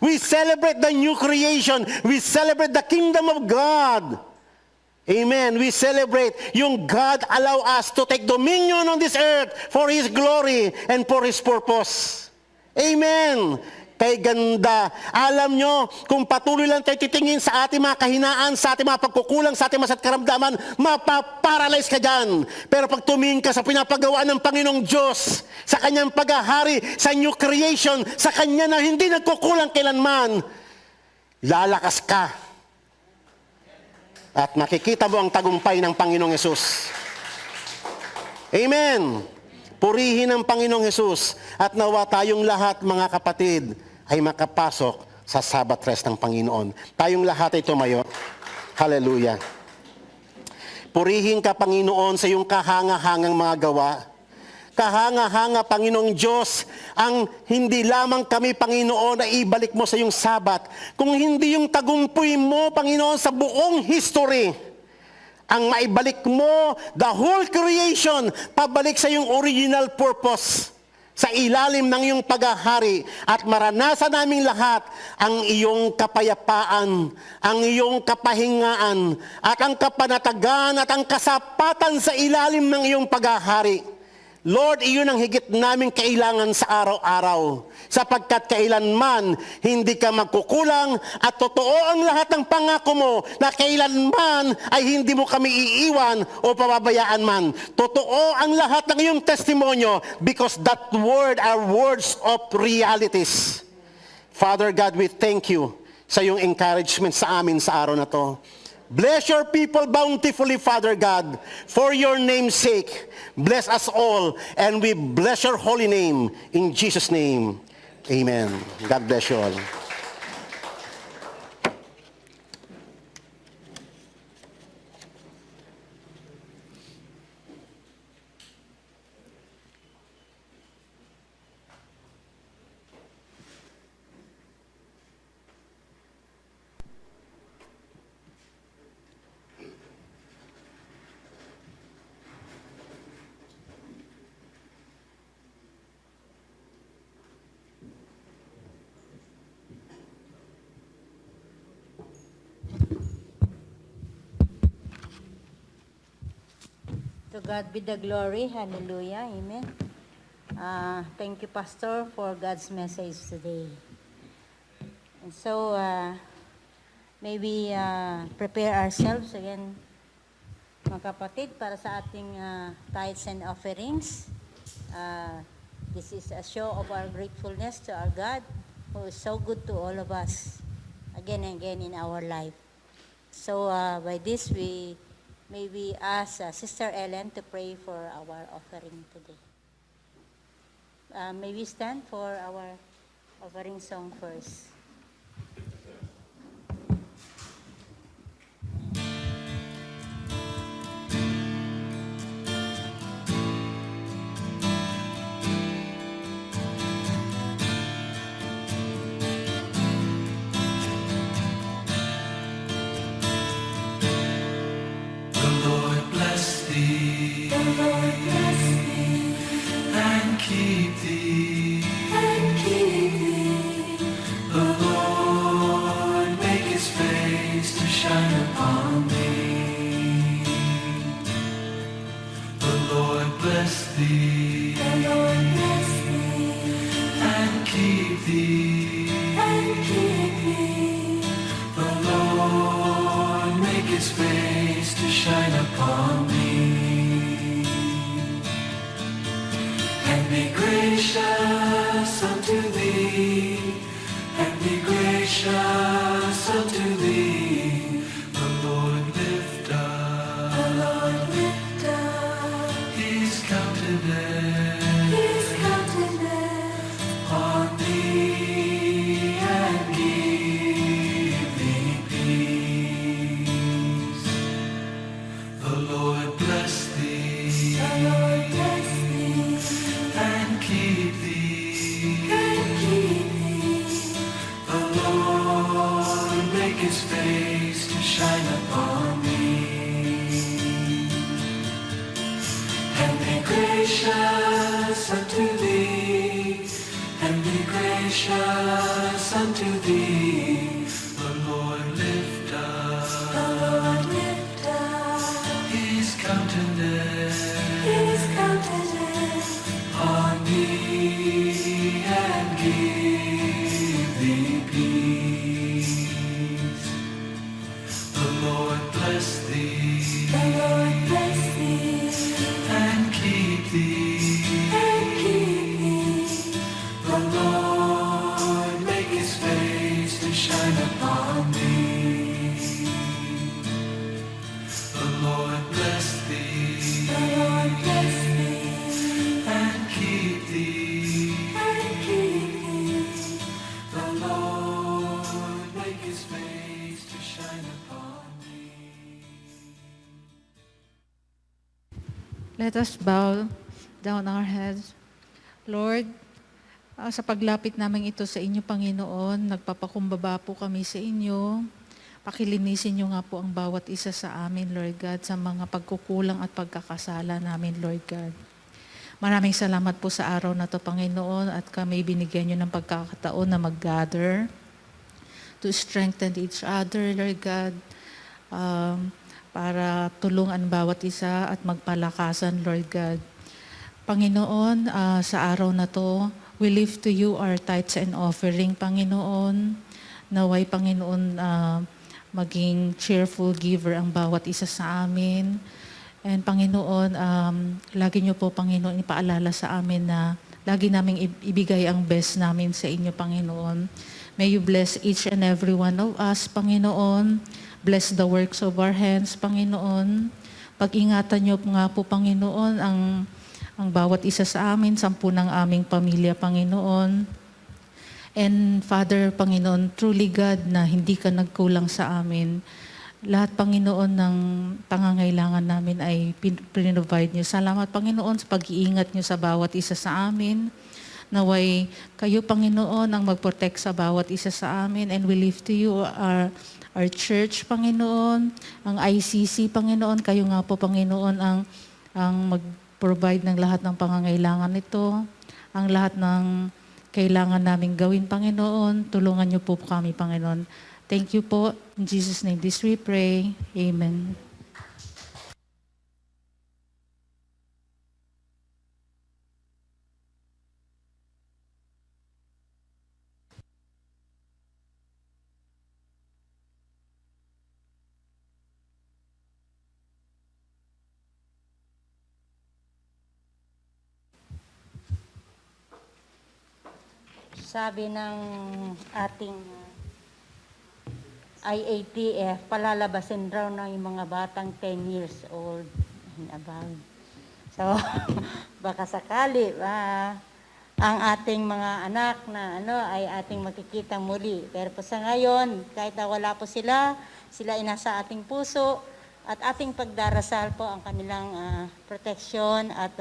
We celebrate the new creation. We celebrate the kingdom of God. Amen. We celebrate yung God allow us to take dominion on this earth for His glory and for His purpose. Amen. Kay ganda. Alam nyo, kung patuloy lang tayo titingin sa ating mga kahinaan, sa ating mga pagkukulang, sa ating masa't karamdaman, mapaparalyze ka dyan. Pero pag tumingin ka sa pinapagawa ng Panginoong Diyos, sa Kanyang paghahari, sa new creation, sa Kanya na hindi nagkukulang kailanman, lalakas ka. At makikita mo ang tagumpay ng Panginoong Hesus. Amen. Purihin ang Panginoong Hesus at nawa tayong lahat, mga kapatid, ay makapasok sa Sabbath rest ng Panginoon. Tayong lahat ay tumayo. Hallelujah. Purihin ka, Panginoon, sa iyong kahanga-hangang mga gawa. Kahanga-hanga, Panginoong Diyos, ang hindi lamang kami, Panginoon, na ibalik mo sa iyong Sabat, kung hindi yung tagumpay mo, Panginoon, sa buong history, ang maibalik mo, the whole creation, pabalik sa iyong original purpose, sa ilalim ng iyong paghahari, at maranasan naming lahat ang iyong kapayapaan, ang iyong kapahingaan, at ang kapanatagan, at ang kasapatan sa ilalim ng iyong paghahari. Lord, iyon ang higit namin kailangan sa araw-araw. Sapagkat kailanman hindi ka magkukulang at totoo ang lahat ng pangako mo na kailanman ay hindi mo kami iiwan o pababayaan man. Totoo ang lahat ng iyong testimonyo because that word are words of realities. Father God, we thank you sa iyong encouragement sa amin sa araw na to. Bless your people bountifully, Father God, for your name's sake. Bless us all, and we bless your holy name. In Jesus' name, amen. God bless you all. To God be the glory. Hallelujah. Amen. Thank you, Pastor, for God's message today. And so, may we prepare ourselves again, mga kapatid, para sa ating tithes and offerings. This is a show of our gratefulness to our God, who is so good to all of us, again and again in our life. So, by this, may we ask Sister Ellen to pray for our offering today. May we stand for our offering song first. And keep thee. The Lord make his face to shine upon thee. The Lord bless thee. And keep thee. The Lord make his face to shine upon thee. Be gracious unto thee, and be gracious unto thee. The Lord lift up, his countenance on thee, and give thee peace. The Lord bless thee. And keep thee. The Lord make his face to shine upon thee. And be gracious unto thee. And be gracious unto thee. The Lord lift up his countenance on thee, and give thee peace. The Lord bless thee. And keep thee. The Lord make his face to shine upon thee. The Lord bless thee. And keep thee. The Lord make his face to shine upon thee. Let us bow down our heads. Lord, sa paglapit namin ito sa inyo, Panginoon, nagpapakumbaba po kami sa inyo. Pakilinisin niyo nga po ang bawat isa sa amin, Lord God, sa mga pagkukulang at pagkakasala namin, Lord God. Maraming salamat po sa araw na to, Panginoon, at kami binigyan niyo ng pagkakataon na mag-gather to strengthen each other, Lord God, para tulungan bawat isa at magpalakasan, Lord God, Panginoon, sa araw na to, we lift to you our tithes and offering, Panginoon. Naway, Panginoon, maging cheerful giver ang bawat isa sa amin. And Panginoon, lagi niyo po, Panginoon, ipaalala sa amin na lagi namin ibigay ang best namin sa inyo, Panginoon. May you bless each and every one of us, Panginoon. Bless the works of our hands, Panginoon. Pag-ingatan niyo nga po, Panginoon, ang bawat isa sa amin, 10 ng aming pamilya, Panginoon. And Father, Panginoon, truly God na hindi ka nagkulang sa amin. Lahat, Panginoon, ng pangangailangan namin ay provide niyo. Salamat, Panginoon, sa pag-iingat niyo sa bawat isa sa amin. Naway kayo, Panginoon, ang mag-protect sa bawat isa sa amin. And we lift to you our church, Panginoon, ang ICC, Panginoon. Kayo nga po, Panginoon, ang mag-provide ng lahat ng pangangailangan nito. Ang lahat ng kailangan naming gawin, Panginoon. Tulungan niyo po kami, Panginoon. Thank you po. In Jesus' name, this we pray. Amen. Sabi ng ating IATF, palalabasin raw ng mga batang 10 years old and above. So, baka sakali, ang ating mga anak na ay ating makikita muli. Pero po sa ngayon, kahit na wala po sila inasa ating puso at ating pagdarasal po ang kanilang proteksyon at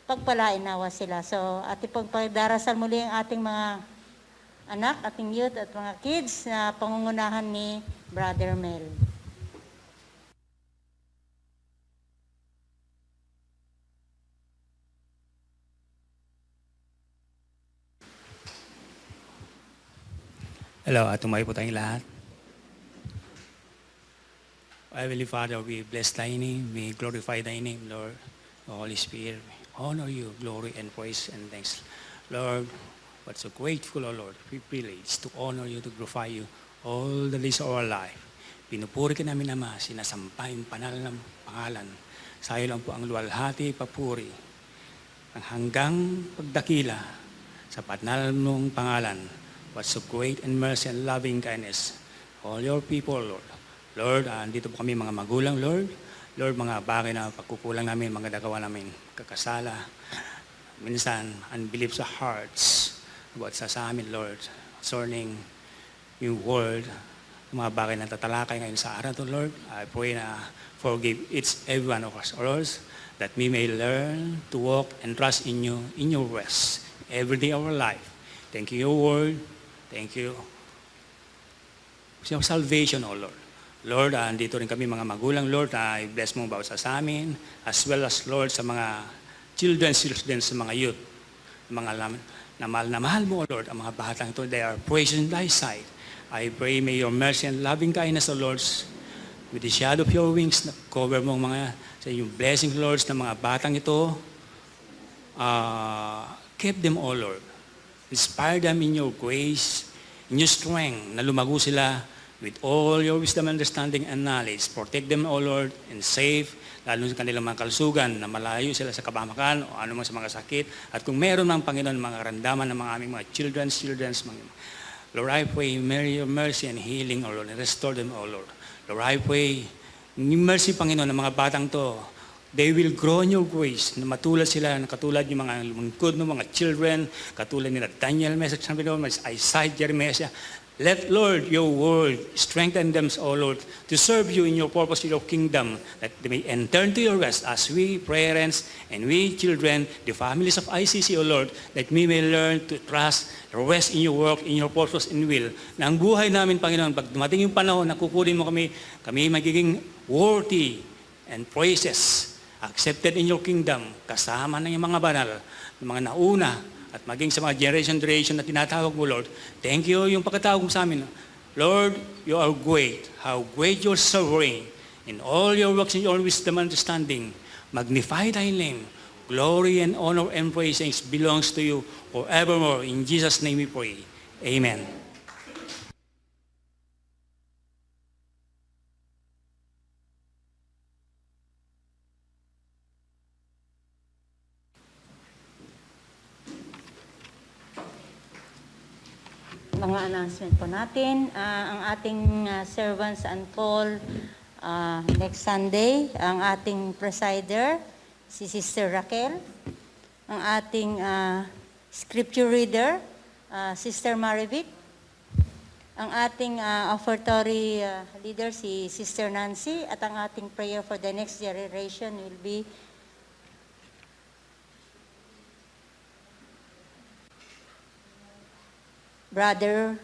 pagpalain nawa sila. So, ating pagdarasal muli ang ating mga anak, ating youth at mga kids na pangungunahan ni Brother Mel. Hello, tumayo po tayong lahat. Heavenly Father, we bless Thy name, we glorify Thy name, Lord. Holy Spirit, we honor you, glory and praise and thanks. Lord, we're so grateful, O Lord, we privilege to honor you, to glorify you all the days of our life. Pinupuri ka namin, Ama, sinasampay ang panal ng pangalan. Sa iyo lang po ang luwalhati, papuri, ang hanggang pagdakila sa panal mong pangalan. What's so great and mercy and loving kindness. All your people, Lord. Lord, andito po kami mga magulang, Lord. Lord, mga bagay na pagkukulang namin, mga nagawa namin, kakasala, minsan, unbelief sa hearts, about sa amin, Lord, concerning yung word, mga bagay na tatalakay ngayon sa araw to, Lord. I pray na forgive each every one of us, Lord, that we may learn to walk and trust in you, in your rest, every day of our life. Thank you, your word. Thank you for your salvation, O Lord. Lord, andito rin kami mga magulang, Lord, na i-bless mo bawat sa amin, as well as, Lord, sa mga children, sa mga youth, mga na mahal mo, O Lord, ang mga batang ito, they are precious in thy sight. I pray, may your mercy and loving kindness, O Lord, with the shadow of your wings, na cover mo mga, sa iyong blessing, Lord, ng mga batang ito, keep them, O Lord. Inspire them in your grace, in your strength, na lumago sila with all your wisdom, understanding, and knowledge. Protect them, O Lord, and save, lalo sa kanilang mga kalusugan, na malayo sila sa kabamakan o anumang sa mga sakit. At kung meron ng Panginoon, mga karandaman ng mga aming mga children, Lord, I pray, may your mercy and healing, O Lord, and restore them, O Lord. Lord, I pray, mercy, Panginoon, ng mga batang to, they will grow in your grace, na matulad sila, na katulad yung mga lungkod ng mga children, katulad nila Daniel, Message, Isaiah, Jeremiah. Let, Lord, your word strengthen them, O Lord, to serve you in your purpose, in your kingdom, that they may enter into your rest as we parents and we children, the families of ICC, O Lord, that we may learn to trust, rest in your work, in your purpose and will. Na ang buhay namin, Panginoon, pag dumating yung panahon na kukunin mo kami magiging worthy and praises, accepted in your kingdom, kasama ng mga banal, ng mga nauna, at maging sa mga generation na tinatawag mo, Lord. Thank you yung pagkatawag mo sa amin. Lord, you are great. How great your sovereign. In all your works and your wisdom and understanding, magnify thy name. Glory and honor and praise belongs to you forevermore. In Jesus' name we pray. Amen. Mga announcement po natin. Ang ating servants and call next Sunday, ang ating presider, si Sister Raquel. Ang ating scripture reader, Sister Marivic. Ang ating offertory leader, si Sister Nancy. At ang ating prayer for the next generation will be Brother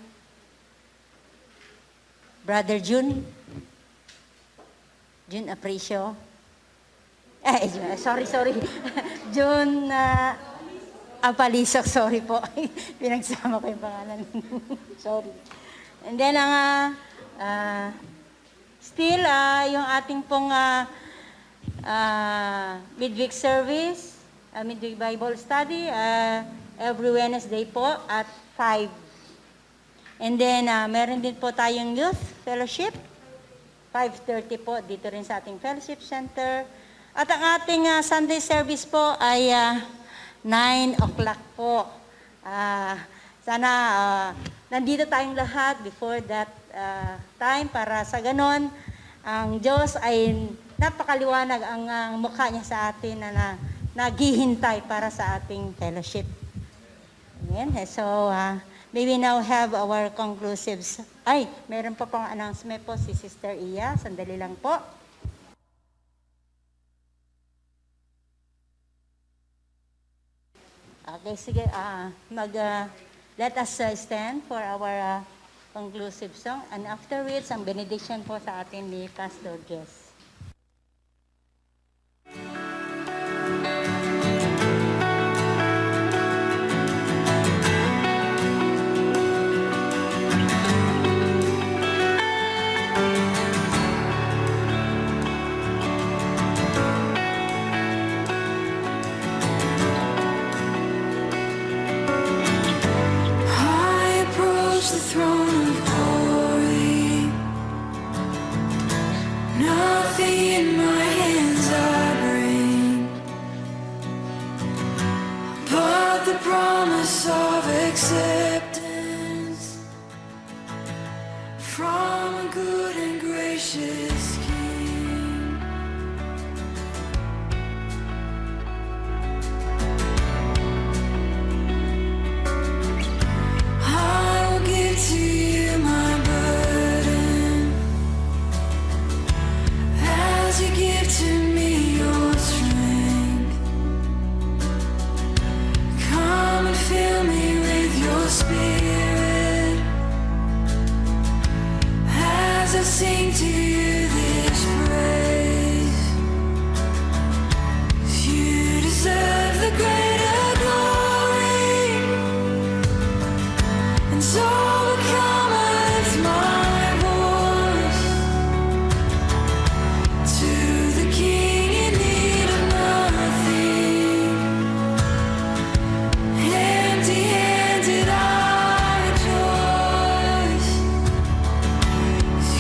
Jun Aprecio. Sorry. Jun Apalisok, sorry po. Pinagsama ko yung pangalan. Sorry. And then, still, yung ating pong midweek service, midweek Bible study, every Wednesday po at 5. And then, meron din po tayong youth fellowship, 5:30 po, dito rin sa ating fellowship center. At ang ating Sunday service po ay 9 o'clock po. Sana nandito tayong lahat before that time para sa ganon, ang Diyos ay napakaliwanag ang mukha niya sa atin na naghihintay para sa ating fellowship. Amen. So, may we now have our conclusives. Meron pa pong announcement po si Sister Iya. Sandali lang po. Okay, sige. Let us stand for our conclusive song. And afterwards, ang benediction po sa atin ni Pastor Jess. I approach the throne of glory. Nothing in my hands I bring, but the promise of acceptance from a good and gracious King. I will give to you my burden as you give to me your strength. Come and fill me with your spirit as I sing to you this praise. You deserve the greater glory, and so cometh my voice to the King in need of nothing. Empty-handed I rejoice.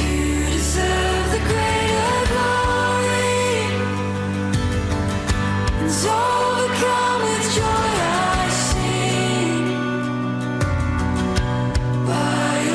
You deserve the greater glory, and so overcome with joy I sing. By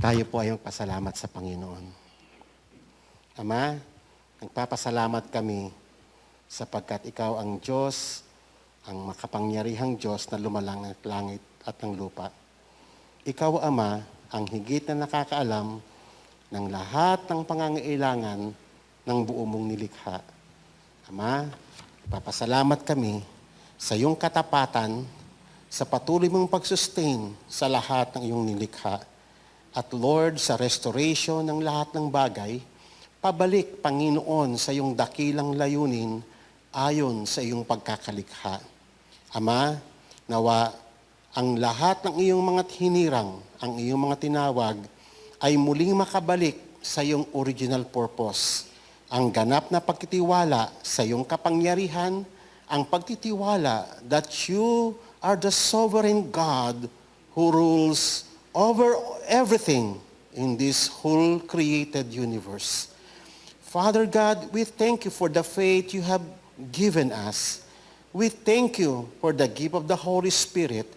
Tayo po ay magpasalamat sa Panginoon. Ama, nagpapasalamat kami sapagkat Ikaw ang Diyos, ang makapangyarihang Diyos na lumalang ng langit at ng lupa. Ikaw, Ama, ang higit na nakakaalam ng lahat ng pangangailangan ng buo mong nilikha. Ama, papasalamat kami sa iyong katapatan, sa patuloy mong pagsustain sa lahat ng iyong nilikha. At Lord, sa restoration ng lahat ng bagay, pabalik, Panginoon, sa iyong dakilang layunin ayon sa iyong pagkakalikha. Ama, nawa ang lahat ng iyong mga hinirang, ang iyong mga tinawag, ay muling makabalik sa iyong original purpose. Ang ganap na pagtitiwala sa iyong kapangyarihan, ang pagtitiwala that you are the sovereign God who rules over everything in this whole created universe. Father God, we thank you for the faith you have given us. We thank you for the gift of the Holy Spirit.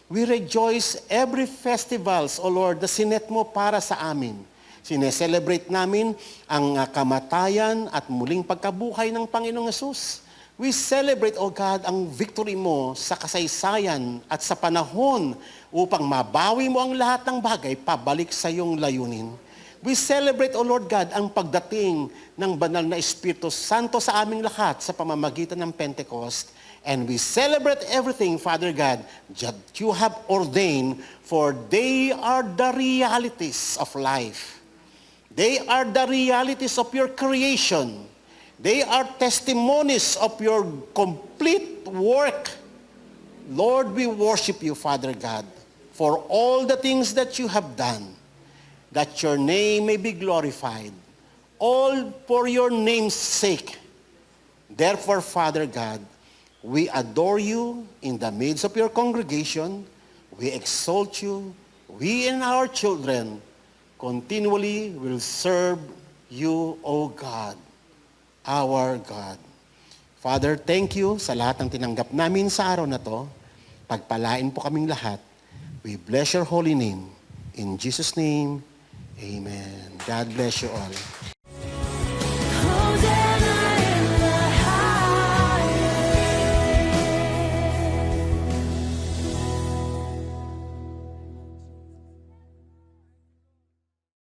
We rejoice every festivals, O Lord, na sinet mo para sa amin. Sineselebrate namin ang kamatayan at muling pagkabuhay ng Panginoong Yesus. We celebrate, O God, ang victory mo sa kasaysayan at sa panahon upang mabawi mo ang lahat ng bagay pabalik sa iyong layunin. We celebrate, O Lord God, ang pagdating ng banal na Espiritu Santo sa aming lahat sa pamamagitan ng Pentecost. And we celebrate everything, Father God, that you have ordained, for they are the realities of life. They are the realities of your creation. They are testimonies of your complete work. Lord, we worship you, Father God, for all the things that you have done, that your name may be glorified, all for your name's sake. Therefore, Father God, we adore you in the midst of your congregation. We exalt you. We and our children continually will serve you, O God, our God. Father, thank you sa lahat ng tinanggap namin sa araw na to. Pagpalain po kaming lahat. We bless your holy name. In Jesus' name, amen. God bless you all.